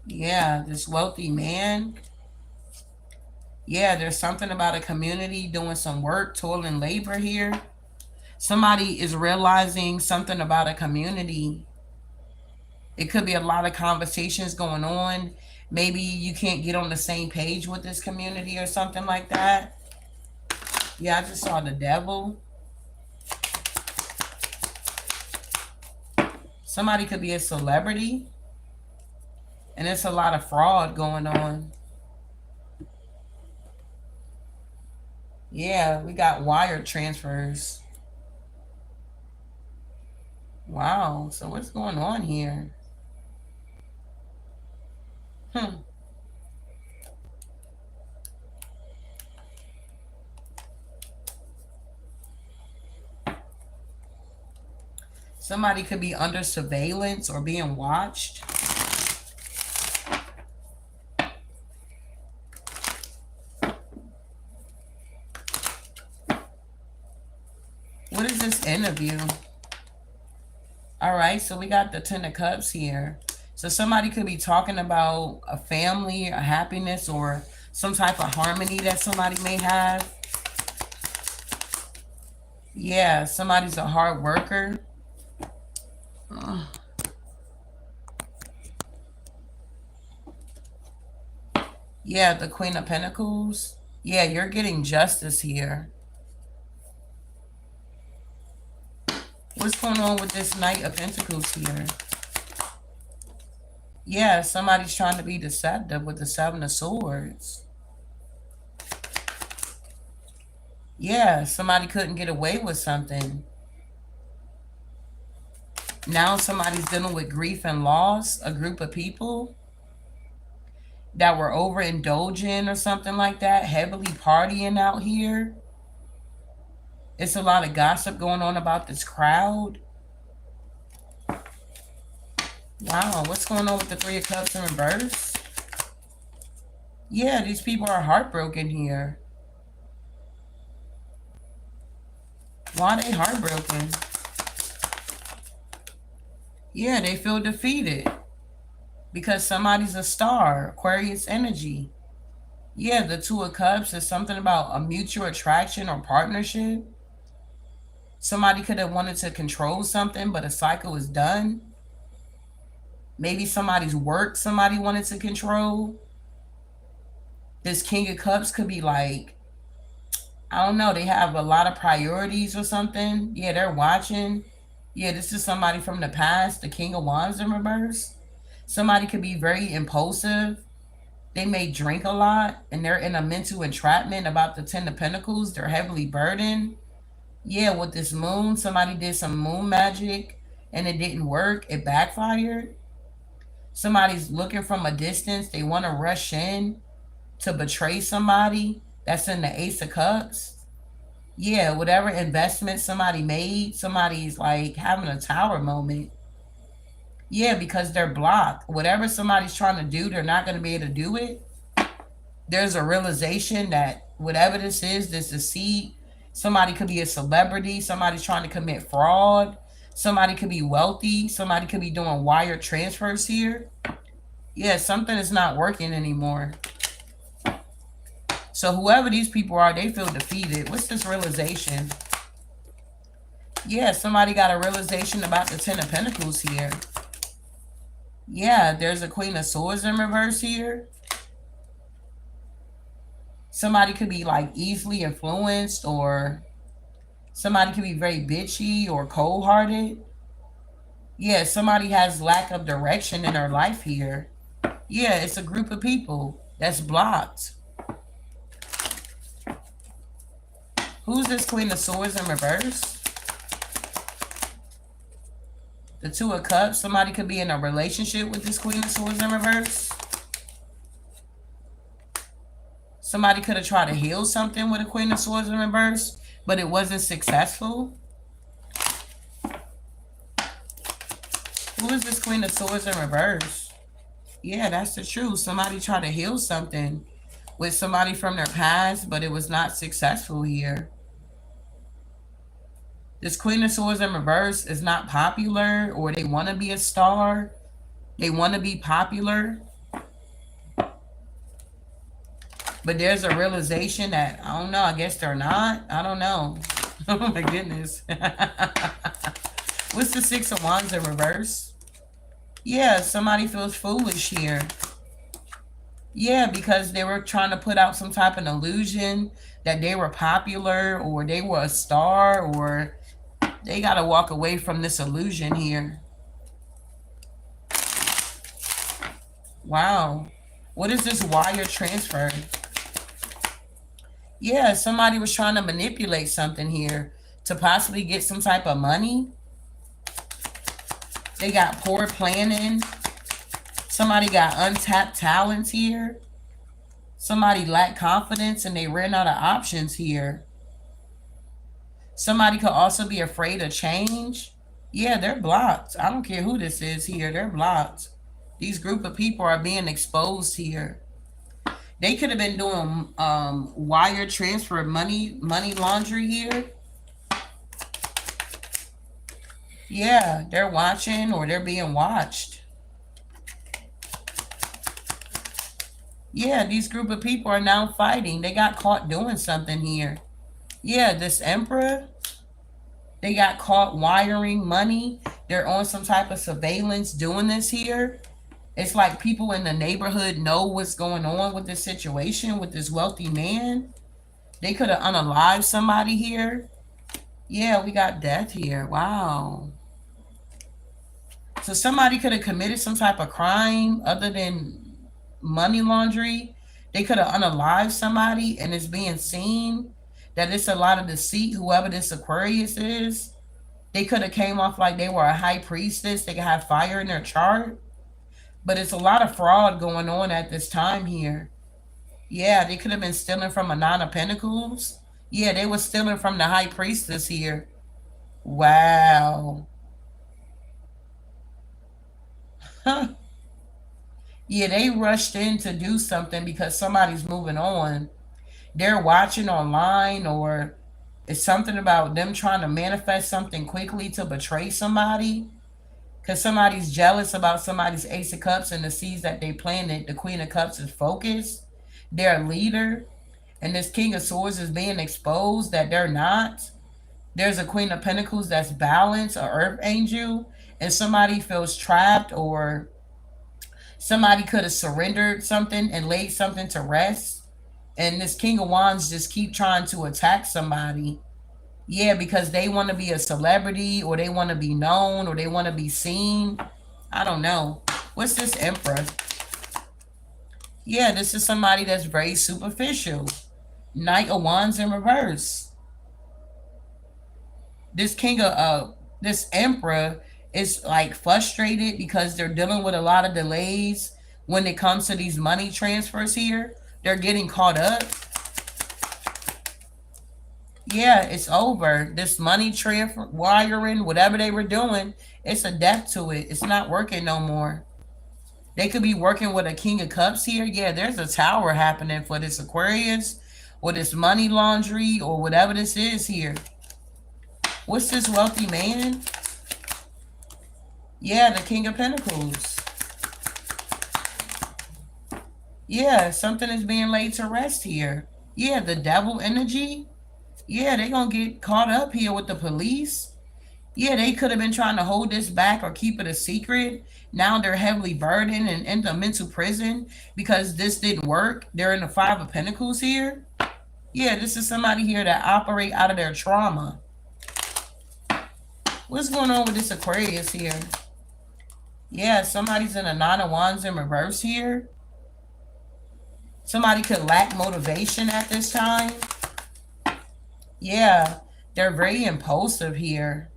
Yeah, this wealthy man. Yeah, there's something about a community doing some work, toil and labor here. Somebody is realizing something about a community. It could be a lot of conversations going on. Maybe you can't get on the same page with this community or something like that. Yeah, I just saw the devil. Somebody could be a celebrity. And it's a lot of fraud going on. Yeah, we got wire transfers. Wow, so what's going on here? Hmm. Somebody could be under surveillance or being watched. What is this interview? All right, so we got the Ten of Cups here. So somebody could be talking about a family, a happiness, or some type of harmony that somebody may have. Yeah, somebody's a hard worker. Yeah, the Queen of Pentacles. Yeah, you're getting justice here. What's going on with this Knight of Pentacles here? Yeah, somebody's trying to be deceptive with the Seven of Swords. Yeah, somebody couldn't get away with something. Now somebody's dealing with grief and loss, a group of people that were overindulging or something like that, heavily partying out here. It's a lot of gossip going on about this crowd. Wow, what's going on with the Three of Cups in reverse? Yeah, these people are heartbroken here. Why are they heartbroken? Yeah, they feel defeated. Because somebody's a star, Aquarius energy. Yeah, the Two of Cups is something about a mutual attraction or partnership. Somebody could have wanted to control something, but a cycle is done. Maybe somebody's work somebody wanted to control. This King of Cups could be like, I don't know, they have a lot of priorities or something. Yeah, they're watching. Yeah, this is somebody from the past, the King of Wands in reverse. Somebody could be very impulsive. They may drink a lot and they're in a mental entrapment about the Ten of Pentacles. They're heavily burdened. Yeah, with this moon, somebody did some moon magic and it didn't work. It backfired. Somebody's looking from a distance. They want to rush in to betray somebody. That's in the Ace of Cups. Yeah, whatever investment somebody made, somebody's like having a tower moment. Yeah, because they're blocked. Whatever somebody's trying to do, they're not going to be able to do it. There's a realization that whatever this is, this deceit, somebody could be a celebrity, somebody's trying to commit fraud, somebody could be wealthy, somebody could be doing wire transfers here. Yeah, something is not working anymore. So whoever these people are, they feel defeated. What's this realization? Yeah, somebody got a realization about the Ten of Pentacles here. Yeah, there's a Queen of Swords in reverse here. Somebody could be like easily influenced, or somebody could be very bitchy or cold-hearted. Yeah, somebody has lack of direction in their life here. Yeah, it's a group of people that's blocked. Who's this Queen of Swords in reverse? The Two of Cups. Somebody could be in a relationship with this Queen of Swords in reverse. Somebody could have tried to heal something with a Queen of Swords in reverse, but it wasn't successful. Who is this Queen of Swords in reverse? Yeah, that's the truth. Somebody tried to heal something with somebody from their past, but it was not successful here. This Queen of Swords in reverse is not popular, or they want to be a star. They want to be popular. But there's a realization that, I don't know, I guess they're not. I don't know. Oh my goodness. What's the Six of Wands in reverse? Yeah, somebody feels foolish here. Yeah, because they were trying to put out some type of illusion that they were popular or they were a star, or they got to walk away from this illusion here. Wow. What is this wire transfer? Yeah, somebody was trying to manipulate something here to possibly get some type of money. They got poor planning. Somebody got untapped talents here. Somebody lacked confidence and they ran out of options here. Somebody could also be afraid of change. Yeah, they're blocked. I don't care who this is here. They're blocked. These group of people are being exposed here. They could have been doing wire transfer, money laundry here. Yeah, they're watching or they're being watched. Yeah, these group of people are now fighting. They got caught doing something here. Yeah, this Emperor, they got caught wiring money. They're on some type of surveillance doing this here. It's like people in the neighborhood know what's going on with this situation with this wealthy man. They could have unalived somebody here. Yeah, we got death here. Wow. So somebody could have committed some type of crime other than money laundry. They could have unalived somebody, and it's being seen that it's a lot of deceit, whoever this Aquarius is. They could have came off like they were a high priestess. They could have fire in their chart. But it's a lot of fraud going on at this time here. Yeah, they could have been stealing from a Nine of Pentacles. Yeah, they were stealing from the High Priestess here. Wow. Huh. Yeah, they rushed in to do something because somebody's moving on. They're watching online, or it's something about them trying to manifest something quickly to betray somebody. Because somebody's jealous about somebody's Ace of Cups and the seeds that they planted. The Queen of Cups is focused. They're a leader. And this King of Swords is being exposed that they're not. There's a Queen of Pentacles that's balanced, an Earth Angel. And somebody feels trapped, or somebody could have surrendered something and laid something to rest. And this King of Wands just keep trying to attack somebody. Yeah, because they want to be a celebrity, or they want to be known, or they want to be seen. I don't know. What's this Emperor? Yeah, this is somebody that's very superficial. Knight of Wands in reverse. This this Emperor is like frustrated because they're dealing with a lot of delays when it comes to these money transfers here. They're getting caught up. Yeah, it's over. This money transfer, wiring, whatever they were doing, it's a death to it. It's not working no more. They could be working with a King of Cups here. Yeah, there's a tower happening for this Aquarius, or this money laundry, or whatever this is here. What's this wealthy man? Yeah, the King of Pentacles. Yeah, something is being laid to rest here. Yeah, the devil energy. Yeah, they're going to get caught up here with the police. Yeah, they could have been trying to hold this back or keep it a secret. Now they're heavily burdened and in the mental prison because this didn't work. They're in the Five of Pentacles here. Yeah, this is somebody here that operate out of their trauma. What's going on with this Aquarius here? Yeah, somebody's in a Nine of Wands in reverse here. Somebody could lack motivation at this time. Yeah, they're very impulsive here.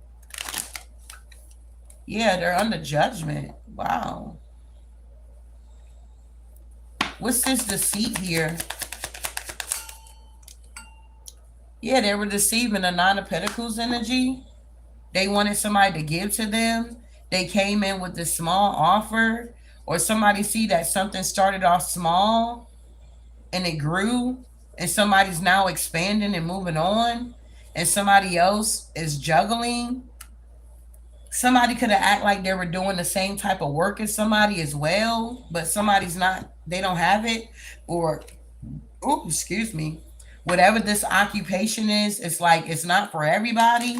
Yeah, they're under judgment. Wow. What's this deceit here? Yeah, they were deceiving the Nine of Pentacles energy. They wanted somebody to give to them. They came in with this small offer, or somebody see that something started off small and it grew, and somebody's now expanding and moving on, and somebody else is juggling. Somebody could have act like they were doing the same type of work as somebody as well, but somebody's not, they don't have it, or oh, excuse me, whatever this occupation is, it's like it's not for everybody.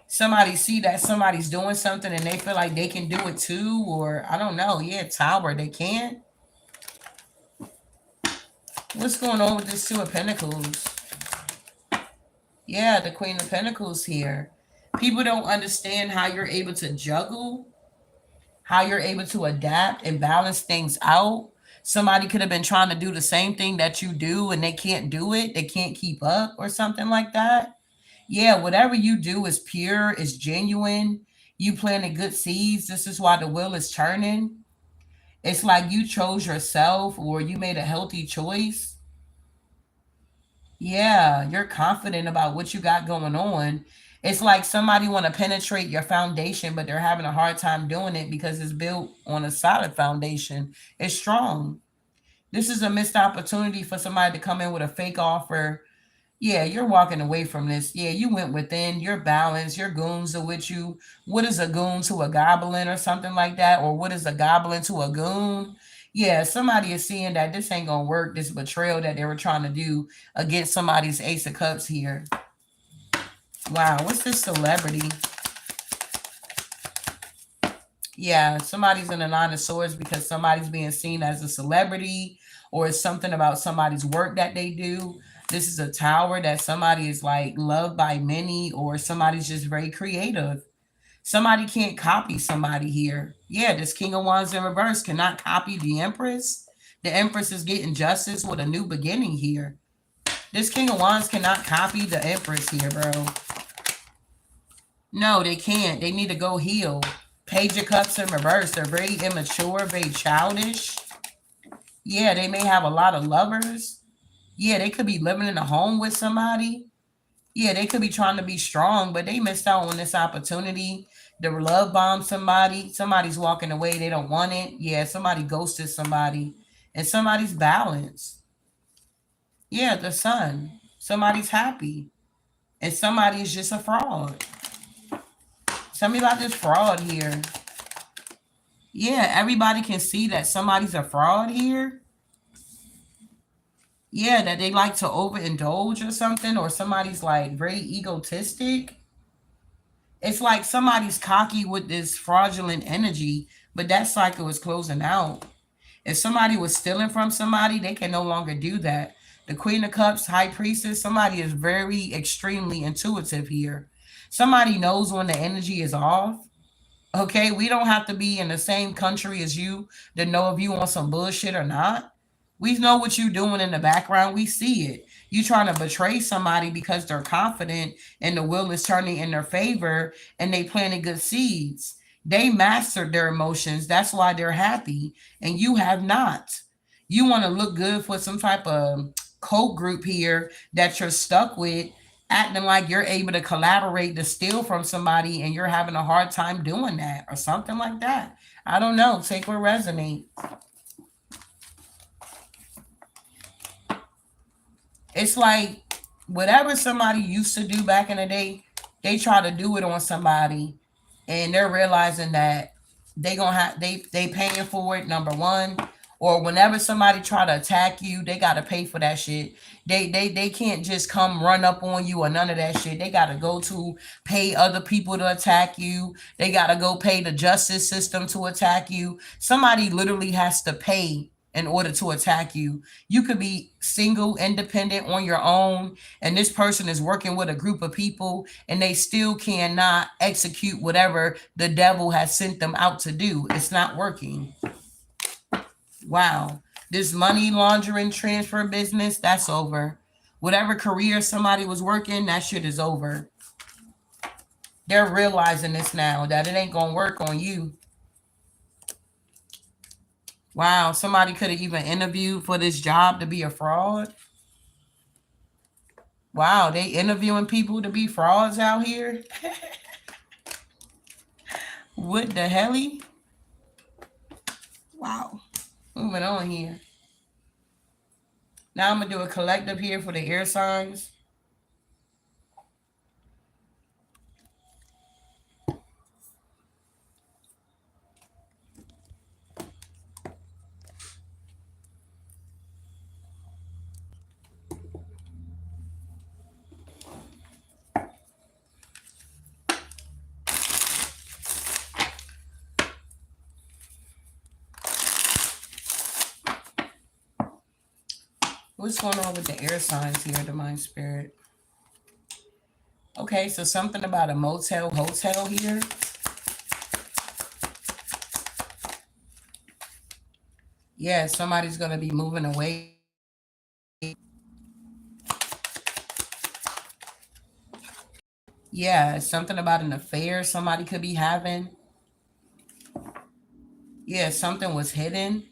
Somebody see that somebody's doing something and they feel like they can do it too, or I don't know. Yeah, Tower, they can. What's going on with this Two of Pentacles? Yeah, the Queen of Pentacles here. People don't understand how you're able to juggle, how you're able to adapt and balance things out. Somebody could have been trying to do the same thing that you do and they can't do it. They can't keep up or something like that. Yeah, whatever you do is pure, is genuine. You planted good seeds. This is why the wheel is turning. It's like you chose yourself or you made a healthy choice. Yeah, you're confident about what you got going on. It's like somebody want to penetrate your foundation, but they're having a hard time doing it because it's built on a solid foundation. It's strong. This is a missed opportunity for somebody to come in with a fake offer. Yeah, you're walking away from this. Yeah, you went within, you're balanced, your goons are with you. What is a goon to a goblin or something like that? Or what is a goblin to a goon? Yeah, somebody is seeing that this ain't gonna work, this betrayal that they were trying to do against somebody's Ace of Cups here. Wow, what's this celebrity? Yeah, somebody's in the Nine of Swords because somebody's being seen as a celebrity, or it's something about somebody's work that they do. This is a Tower that somebody is like loved by many, or somebody's just very creative. Somebody can't copy somebody here. Yeah, this King of Wands in reverse cannot copy the Empress. The Empress is getting justice with a new beginning here. This King of Wands cannot copy the Empress here, bro. No, they can't. They need to go heal. Page of Cups in reverse. They're very immature, very childish. Yeah, they may have a lot of lovers. Yeah, they could be living in a home with somebody. Yeah, they could be trying to be strong, but they missed out on this opportunity. To love bomb somebody. Somebody's walking away. They don't want it. Yeah, somebody ghosted somebody. And somebody's balanced. Yeah, the Sun. Somebody's happy. And somebody is just a fraud. Tell me about this fraud here. Yeah, everybody can see that somebody's a fraud here. Yeah, that they like to overindulge or something, or somebody's like very egotistic. It's like somebody's cocky with this fraudulent energy, but that cycle is closing out. If somebody was stealing from somebody, they can no longer do that. The Queen of Cups, High Priestess, somebody is very extremely intuitive here. Somebody knows when the energy is off. Okay, we don't have to be in the same country as you to know if you want some bullshit or not. We know what you're doing in the background. We see it. You trying to betray somebody because they're confident and the will is turning in their favor and they planted good seeds. They mastered their emotions. That's why they're happy. And you have not. You want to look good for some type of cult group here that you're stuck with, acting like you're able to collaborate to steal from somebody and you're having a hard time doing that or something like that. I don't know. Take what resonate. It's like whatever somebody used to do back in the day, they try to do it on somebody and they're realizing that they paying for it, number one. Or whenever somebody try to attack you, they gotta pay for that shit. They can't just come run up on you or none of that shit. They gotta go to pay other people to attack you. They gotta go pay the justice system to attack you. Somebody literally has to pay in order to attack you. You could be single, independent, on your own, and this person is working with a group of people and they still cannot execute whatever the devil has sent them out to do. It's not working. Wow. This money laundering transfer business, that's over. Whatever career somebody was working, that shit is over. They're realizing this now, that it ain't gonna work on you. Wow, somebody could have even interviewed for this job to be a fraud. Wow, they interviewing people to be frauds out here. What the hell? Wow. Moving on here. Now I'm going to do a collective here for the air signs. What's going on with the air signs here, Divine Spirit? Okay, so something about a motel, hotel here. Yeah, somebody's going to be moving away. Yeah, something about an affair somebody could be having. Yeah, something was hidden.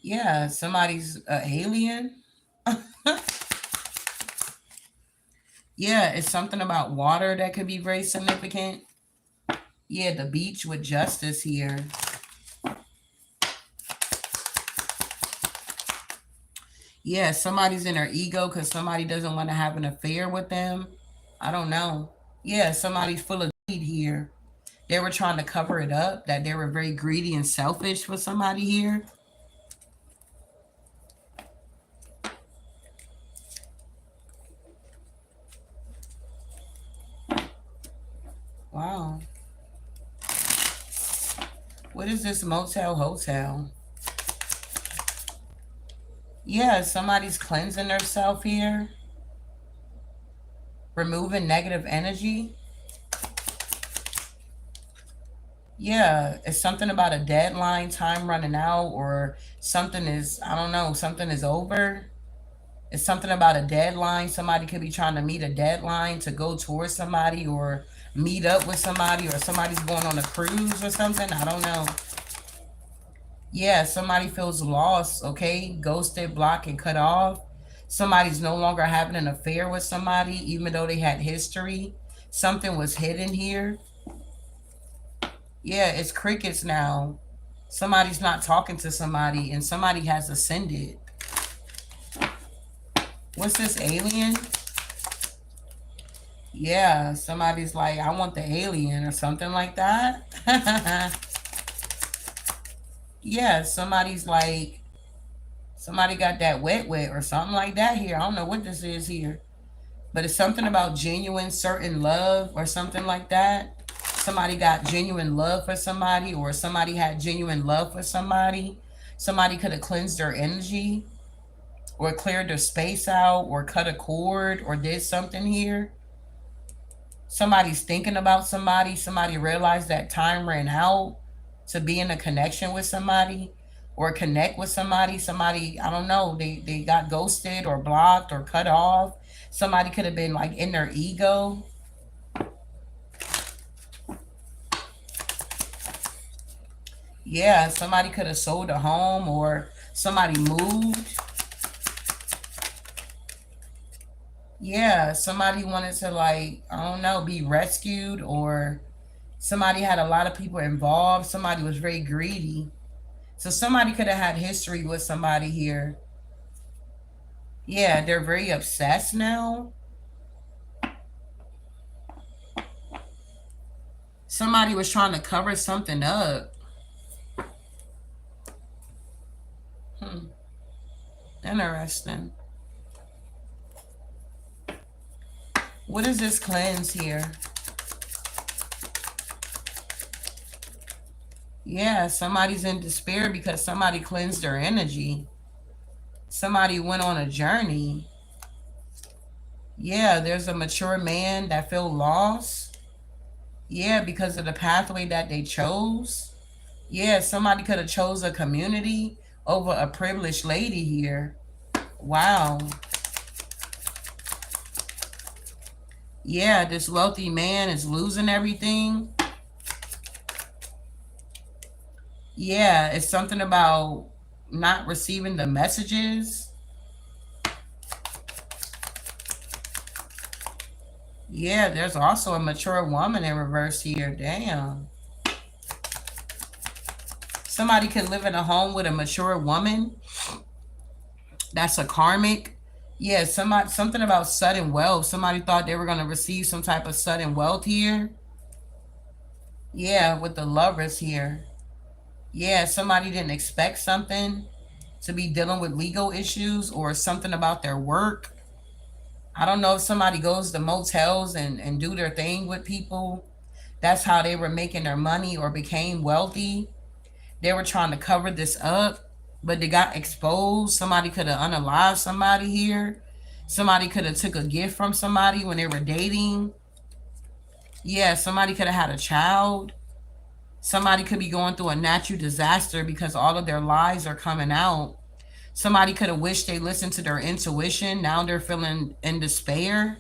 Yeah, somebody's an alien. Yeah, it's something about water that could be very significant. Yeah, the beach with justice here. Yeah, somebody's in their ego because somebody doesn't want to have an affair with them. I don't know. Yeah, somebody's full of greed here. They were trying to cover it up, that they were very greedy and selfish for somebody here. Wow. What is this motel hotel? Yeah, somebody's cleansing themselves here, removing negative energy. Yeah, it's something about a deadline, time running out, or something is, I don't know, something is over. It's something about a deadline. Somebody could be trying to meet a deadline to go towards somebody or meet up with somebody, or somebody's going on a cruise or something. I don't know. Yeah, somebody feels lost, okay? Ghosted, blocked, and cut off. Somebody's no longer having an affair with somebody, even though they had history. Something was hidden here. Yeah, it's crickets now. Somebody's not talking to somebody, and somebody has ascended. What's this, alien? Yeah, somebody's like, I want the alien or something like that. Yeah, somebody's like, somebody got that wet wet or something like that here. I don't know what this is here. But it's something about genuine, certain love or something like that. Somebody got genuine love for somebody, or somebody had genuine love for somebody. Somebody could have cleansed their energy or cleared their space out or cut a cord or did something here. Somebody's thinking about somebody. Somebody realized that time ran out to be in a connection with somebody or connect with somebody. Somebody, I don't know, they got ghosted or blocked or cut off. Somebody could have been like in their ego. Yeah, somebody could have sold a home or somebody moved. Yeah, somebody wanted to, like, I don't know, be rescued, or somebody had a lot of people involved. Somebody was very greedy. So somebody could have had history with somebody here. Yeah, they're very obsessed now. Somebody was trying to cover something up. Hmm, interesting. What is this cleanse here? Yeah, somebody's in despair because somebody cleansed their energy. Somebody went on a journey. Yeah, there's a mature man that feel lost. Yeah, because of the pathway that they chose. Yeah, somebody could have chose a community over a privileged lady here. Wow. Yeah, this wealthy man is losing everything. Yeah, it's something about not receiving the messages. Yeah, there's also a mature woman in reverse here. Damn. Somebody could live in a home with a mature woman. That's a karmic. Yeah, something about sudden wealth. Somebody thought they were gonna receive some type of sudden wealth here. Yeah, with the lovers here. Yeah, somebody didn't expect something to be dealing with legal issues or something about their work. I don't know if somebody goes to motels and do their thing with people. That's how they were making their money or became wealthy. They were trying to cover this up, but they got exposed. Somebody could have unalived somebody here. Somebody could have took a gift from somebody when they were dating. Yeah, somebody could have had a child. Somebody could be going through a natural disaster because all of their lies are coming out. Somebody could have wished they listened to their intuition. Now they're feeling in despair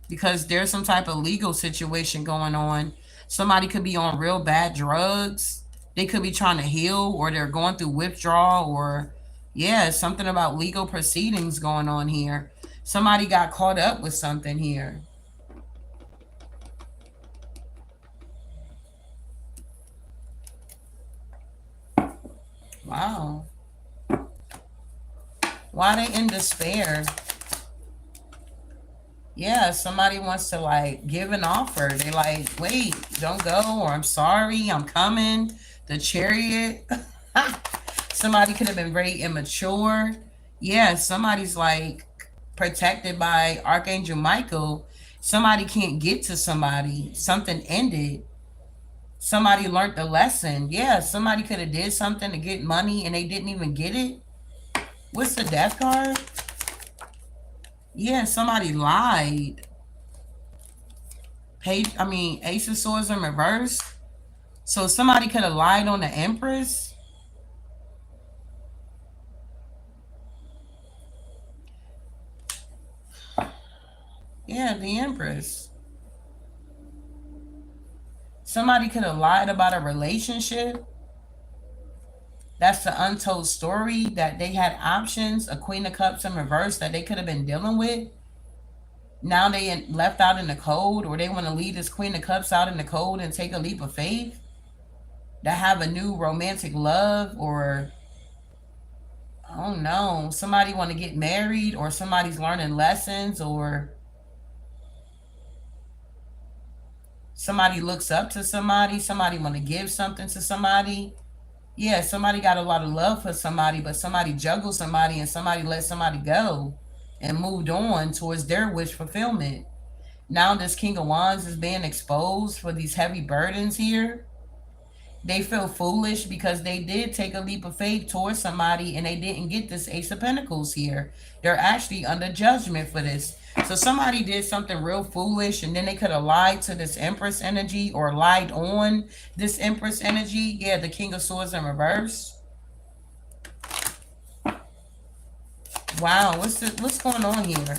because there's some type of legal situation going on. Somebody could be on real bad drugs. They could be trying to heal or they're going through withdrawal or, yeah, something about legal proceedings going on here. Somebody got caught up with something here. Wow. Why they in despair? Yeah, somebody wants to like give an offer. They like, wait, don't go, or I'm sorry, I'm coming. The chariot. Somebody could have been very immature. Yeah, somebody's like protected by Archangel Michael. Somebody can't get to somebody. Something ended. Somebody learned the lesson. Yeah, somebody could have did something to get money and they didn't even get it. What's the death card? Yeah, somebody lied. Ace of Swords in reverse. So somebody could have lied on the Empress. Yeah, the Empress. Somebody could have lied about a relationship. That's the untold story that they had options, a Queen of Cups in reverse that they could have been dealing with. Now they left out in the cold, or they want to leave this Queen of Cups out in the cold and take a leap of faith. To have a new romantic love, or I don't know, somebody want to get married, or somebody's learning lessons, or somebody looks up to somebody. Somebody want to give something to somebody. Yeah, somebody got a lot of love for somebody, but somebody juggled somebody and somebody let somebody go and moved on towards their wish fulfillment. Now this King of Wands is being exposed for these heavy burdens here. They feel foolish because they did take a leap of faith towards somebody and they didn't get this Ace of Pentacles here. They're actually under judgment for this. So somebody did something real foolish and then they could have lied to this Empress energy or lied on this Empress energy. Yeah, the King of Swords in reverse. Wow, what's going on here?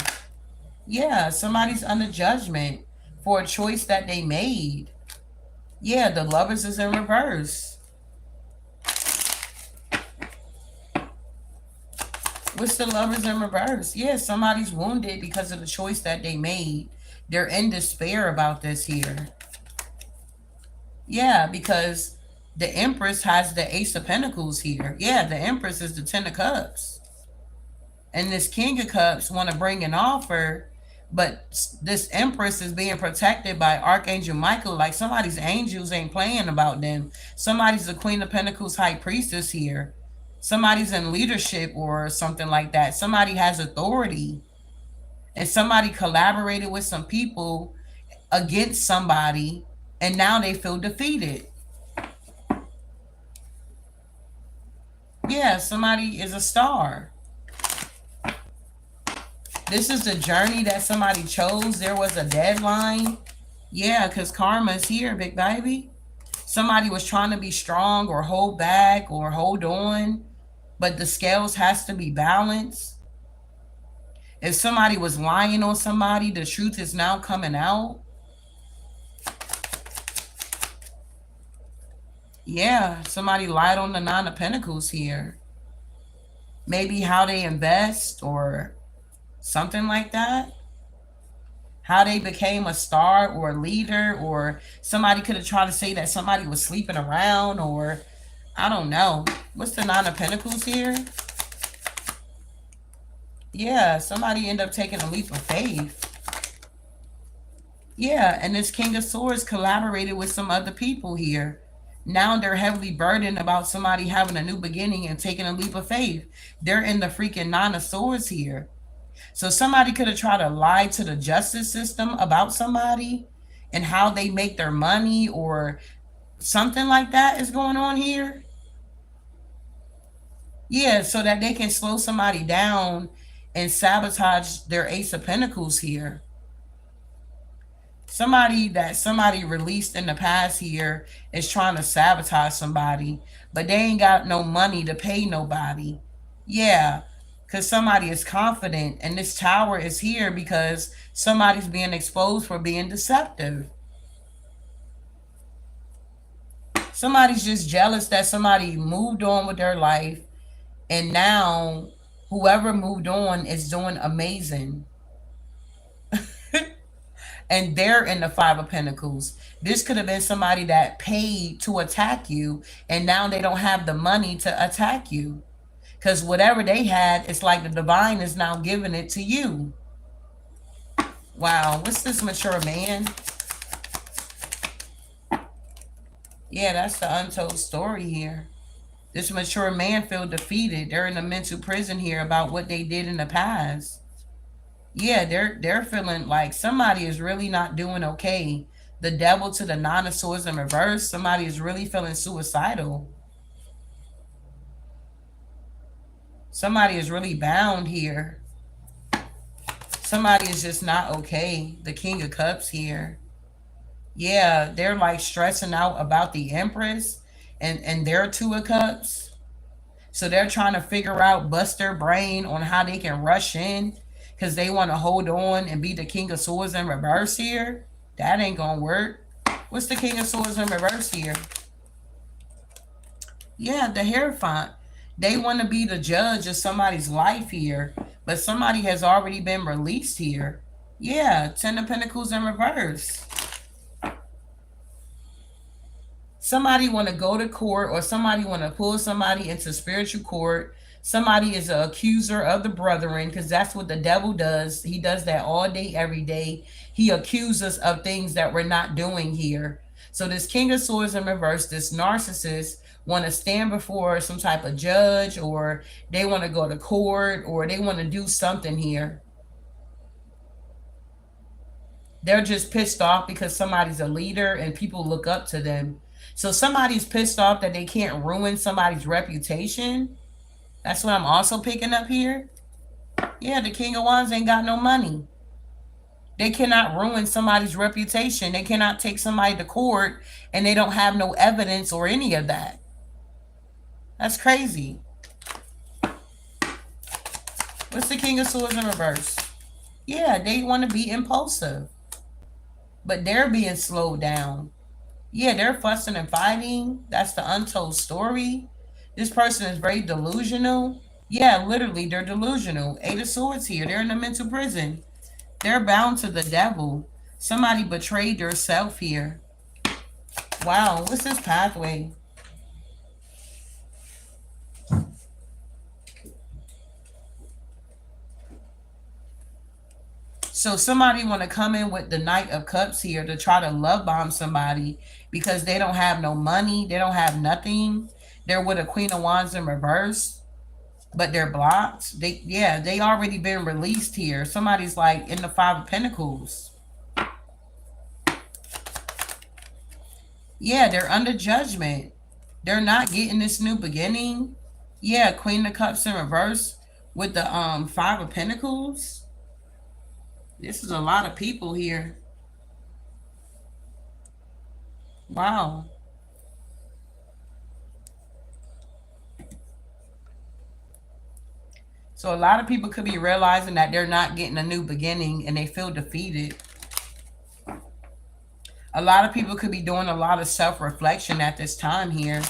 Yeah, somebody's under judgment for a choice that they made. Yeah, the Lovers is in reverse. What's the Lovers in reverse? Yeah, somebody's wounded because of the choice that they made. They're in despair about this here. Yeah, because the Empress has the Ace of Pentacles here. Yeah, the Empress is the Ten of Cups. And this King of Cups want to bring an offer, but this Empress is being protected by Archangel Michael. Like somebody's angels ain't playing about them. Somebody's the Queen of Pentacles High Priestess here. Somebody's in leadership or something like that. Somebody has authority. And somebody collaborated with some people against somebody, and now they feel defeated. Yeah, somebody is a star. This is the journey that somebody chose. There was a deadline. Yeah, because karma's here, big baby. Somebody was trying to be strong or hold back or hold on, but the scales has to be balanced. If somebody was lying on somebody, the truth is now coming out. Yeah, somebody lied on the Nine of Pentacles here. Maybe how they invest or something like that. How they became a star or a leader, or somebody could have tried to say that somebody was sleeping around, or I don't know. What's the Nine of Pentacles here? Yeah, somebody end up taking a leap of faith. Yeah, and this King of Swords collaborated with some other people here. Now they're heavily burdened about somebody having a new beginning and taking a leap of faith. They're in the freaking Nine of Swords here. So somebody could have tried to lie to the justice system about somebody and how they make their money, or something like that is going on here. Yeah, so that they can slow somebody down and sabotage their Ace of Pentacles here. Somebody released in the past here is trying to sabotage somebody, but they ain't got no money to pay nobody. Yeah, because somebody is confident, and this Tower is here because somebody's being exposed for being deceptive. Somebody's just jealous that somebody moved on with their life, and now whoever moved on is doing amazing. And they're in the Five of Pentacles. This could have been somebody that paid to attack you, and now they don't have the money to attack you. Because whatever they had, it's like the divine is now giving it to you. Wow, what's this mature man? Yeah, that's the untold story here. This mature man feel defeated. They're in a mental prison here about what they did in the past. Yeah, they're feeling like somebody is really not doing okay. The Devil to the Nine of Swords in reverse. Somebody is really feeling suicidal. Somebody is really bound here. Somebody is just not okay. The King of Cups here. Yeah, they're like stressing out about the Empress and their Two of Cups. So they're trying to figure out, bust their brain on how they can rush in, because they want to hold on and be the King of Swords in reverse here. That ain't gonna work. What's the King of Swords in reverse here? Yeah, the Hierophant. They want to be the judge of somebody's life here, but somebody has already been released here. Yeah, Ten of Pentacles in reverse. Somebody want to go to court, or somebody want to pull somebody into spiritual court. Somebody is an accuser of the brethren, because that's what the devil does. He does that all day, every day. He accuses us of things that we're not doing here. So this King of Swords in reverse, this narcissist, want to stand before some type of judge, or they want to go to court, or they want to do something here. They're just pissed off because somebody's a leader and people look up to them. So somebody's pissed off that they can't ruin somebody's reputation. That's what I'm also picking up here. Yeah, the King of Wands ain't got no money. They cannot ruin somebody's reputation. They cannot take somebody to court and they don't have no evidence or any of that. That's crazy. What's the King of Swords in reverse? Yeah, they want to be impulsive, but they're being slowed down. Yeah, they're fussing and fighting. That's the untold story. This person is very delusional. Yeah, literally, they're delusional. Eight of Swords here. They're in a mental prison. They're bound to the devil. Somebody betrayed their self here. Wow, what's this pathway? So somebody want to come in with the Knight of Cups here to try to love bomb somebody because they don't have no money. They don't have nothing. They're with a Queen of Wands in reverse, but they're blocked. They already been released here. Somebody's like in the Five of Pentacles. Yeah, they're under judgment. They're not getting this new beginning. Yeah, Queen of Cups in reverse with the Five of Pentacles. This is a lot of people here. Wow. So a lot of people could be realizing that they're not getting a new beginning and they feel defeated. A lot of people could be doing a lot of self-reflection at this time here.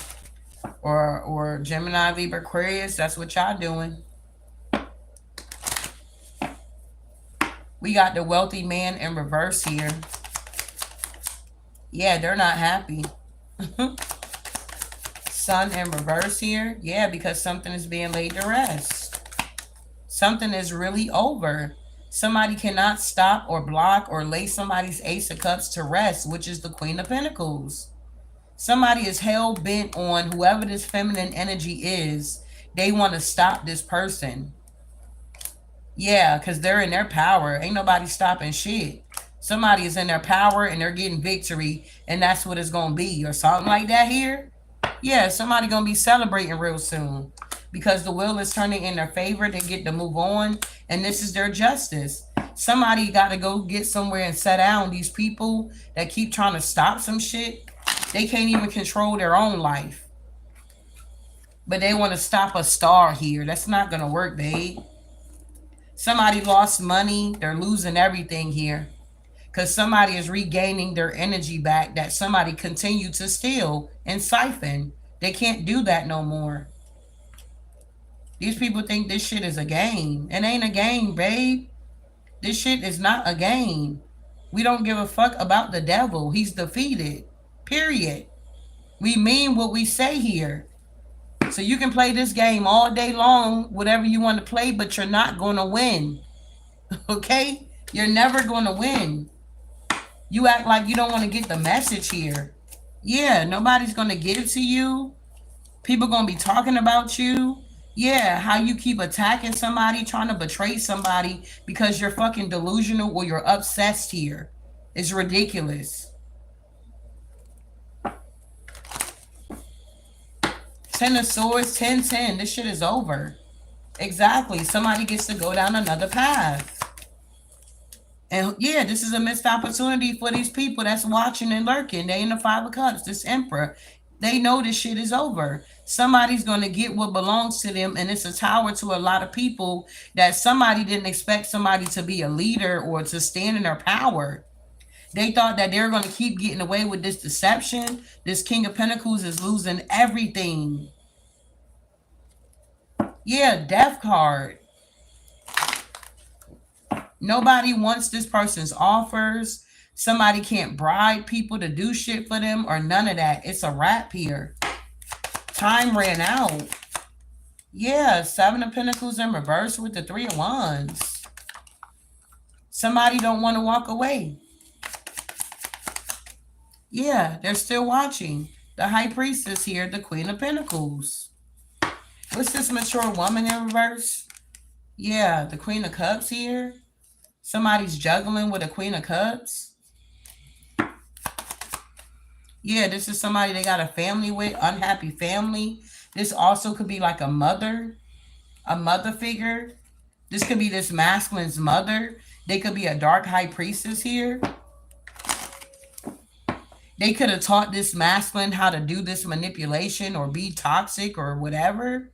Or Gemini, Libra, Aquarius, that's what y'all doing. We got the wealthy man in reverse here. Yeah, they're not happy. Sun in reverse here. Yeah, because something is being laid to rest. Something is really over. Somebody cannot stop or block or lay somebody's Ace of Cups to rest, which is the Queen of Pentacles. Somebody is hell bent on whoever this feminine energy is. They want to stop this person. Yeah, because they're in their power. Ain't nobody stopping shit. Somebody is in their power and they're getting victory, and that's what it's going to be, or something like that here. Yeah, somebody going to be celebrating real soon because the wheel is turning in their favor. They get to move on, and this is their justice. Somebody got to go get somewhere and set down. These people that keep trying to stop some shit, they can't even control their own life. But they want to stop a star here. That's not going to work, babe. Somebody lost money. They're losing everything here. Because somebody is regaining their energy back that somebody continued to steal and siphon. They can't do that no more. These people think this shit is a game. It ain't a game, babe. This shit is not a game. We don't give a fuck about the devil. He's defeated. Period. We mean what we say here. So you can play this game all day long, whatever you want to play, but you're not going to win. Okay? You're never going to win. You act like you don't want to get the message here. Yeah, nobody's going to get it to you. People going to be talking about you. Yeah, how you keep attacking somebody, trying to betray somebody because you're fucking delusional or you're obsessed here. It's ridiculous. 10 of Swords, 10-10. This shit is over. Exactly. Somebody gets to go down another path. And yeah, this is a missed opportunity for these people that's watching and lurking. They in the 5 of Cups, this Emperor. They know this shit is over. Somebody's going to get what belongs to them. And it's a tower to a lot of people that somebody didn't expect somebody to be a leader or to stand in their power. They thought that they were going to keep getting away with this deception. This King of Pentacles is losing everything. Yeah, Death card. Nobody wants this person's offers. Somebody can't bribe people to do shit for them or none of that. It's a wrap here. Time ran out. Yeah, 7 of Pentacles in reverse with the 3 of Wands. Somebody don't want to walk away. Yeah, they're still watching. The High Priestess here, the Queen of Pentacles. What's this mature woman in reverse? Yeah, the Queen of Cups here. Somebody's juggling with a Queen of Cups. Yeah, this is somebody they got a family with, unhappy family. This also could be like a mother figure. This could be this masculine's mother. They could be a dark high priestess here. They could have taught this masculine how to do this manipulation or be toxic or whatever.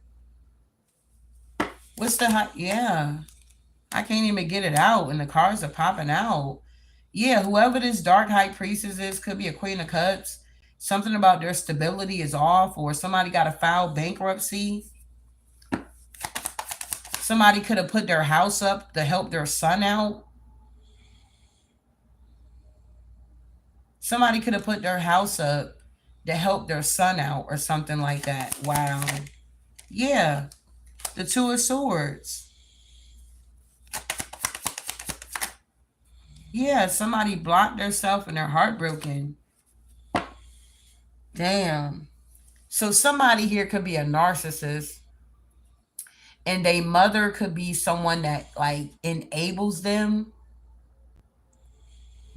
What's the yeah. I can't even get it out and the cards are popping out. Yeah, whoever this dark high priestess is could be a Queen of Cups. Something about their stability is off, or somebody got a foul bankruptcy. Somebody could have put their house up to help their son out. Somebody could have put their house up to help their son out or something like that. Wow. Yeah. The 2 of Swords. Yeah, somebody blocked themselves and they're heartbroken. Damn. So somebody here could be a narcissist. And their mother could be someone that like enables them.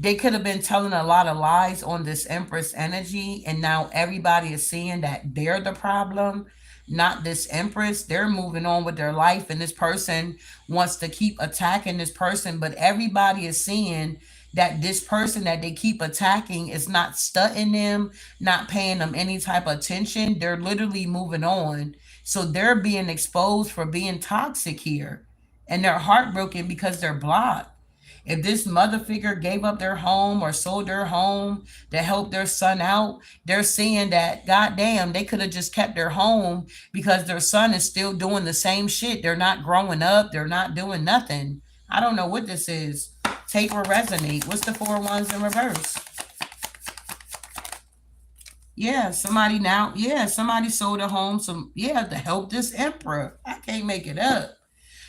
They could have been telling a lot of lies on this Empress energy. And now everybody is seeing that they're the problem, not this Empress. They're moving on with their life. And this person wants to keep attacking this person. But everybody is seeing that this person that they keep attacking is not stunting them, not paying them any type of attention. They're literally moving on. So they're being exposed for being toxic here. And they're heartbroken because they're blocked. If this mother figure gave up their home or sold their home to help their son out, they're seeing that, goddamn, they could have just kept their home because their son is still doing the same shit. They're not growing up. They're not doing nothing. I don't know what this is. Take or resonate. What's the 4 of Wands in reverse? Yeah, somebody now, yeah, somebody sold a home, some, yeah, to help this emperor. I can't make it up.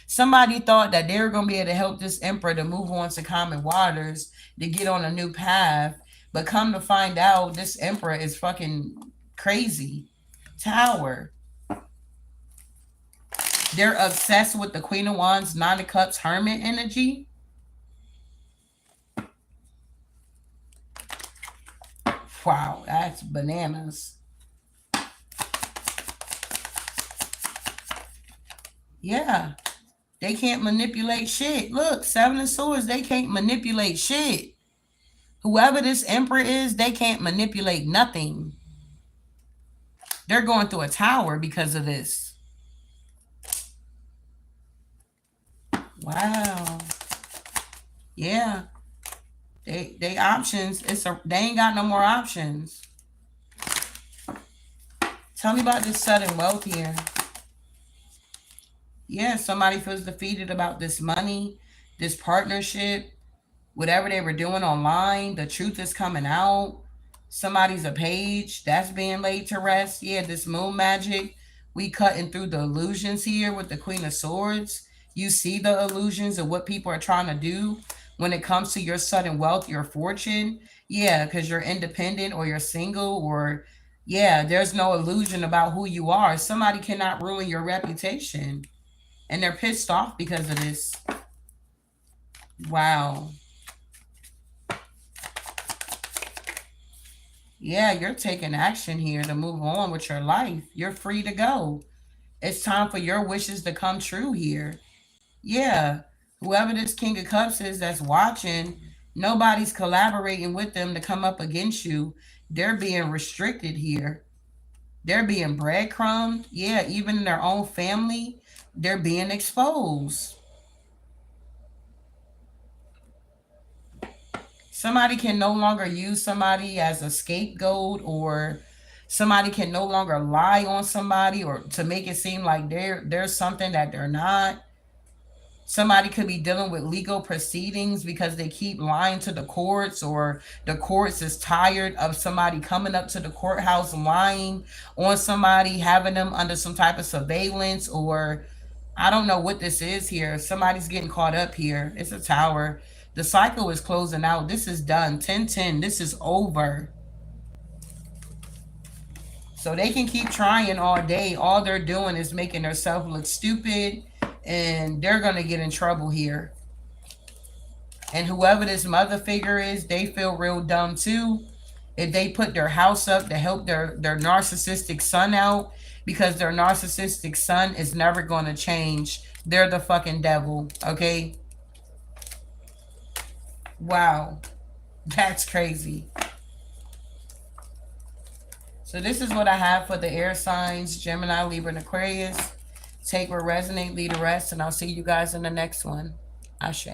Somebody thought that they were going to be able to help this emperor to move on to common waters, to get on a new path. But come to find out, this emperor is fucking crazy. Tower. They're obsessed with the Queen of Wands, Nine of Cups, Hermit energy. Wow, that's bananas. Yeah, they can't manipulate shit. Look, Seven of Swords, they can't manipulate shit. Whoever this emperor is, they can't manipulate nothing. They're going through a tower because of this. Wow. Yeah. They options. They ain't got no more options. Tell me about this sudden wealth here. Yeah, somebody feels defeated about this money, this partnership, whatever they were doing online. The truth is coming out. Somebody's a page that's being laid to rest. Yeah, this moon magic. We cutting through the illusions here with the Queen of Swords. You see the illusions of what people are trying to do when it comes to your sudden wealth, your fortune. Yeah, because you're independent or you're single, or yeah, there's no illusion about who you are. Somebody cannot ruin your reputation. And they're pissed off because of this. Wow. Yeah, you're taking action here to move on with your life. You're free to go. It's time for your wishes to come true here. Yeah, whoever this King of Cups is that's watching, nobody's collaborating with them to come up against you. They're being restricted here. They're being breadcrumbed. Yeah, even in their own family, they're being exposed. Somebody can no longer use somebody as a scapegoat, or somebody can no longer lie on somebody or to make it seem like there's something that they're not. Somebody could be dealing with legal proceedings because they keep lying to the courts, or the courts is tired of somebody coming up to the courthouse lying on somebody, having them under some type of surveillance, or I don't know what this is here. Somebody's getting caught up here. It's a tower. The cycle is closing out. This is done. 10-10. This is over. So they can keep trying all day. All they're doing is making themselves look stupid, and they're going to get in trouble here. And whoever this mother figure is, they feel real dumb too. If they put their house up to help their narcissistic son out, because their narcissistic son is never going to change. They're the fucking devil, okay? Wow. That's crazy. So this is what I have for the air signs, Gemini, Libra, and Aquarius. Take what resonate, leave the rest, and I'll see you guys in the next one. Ashe.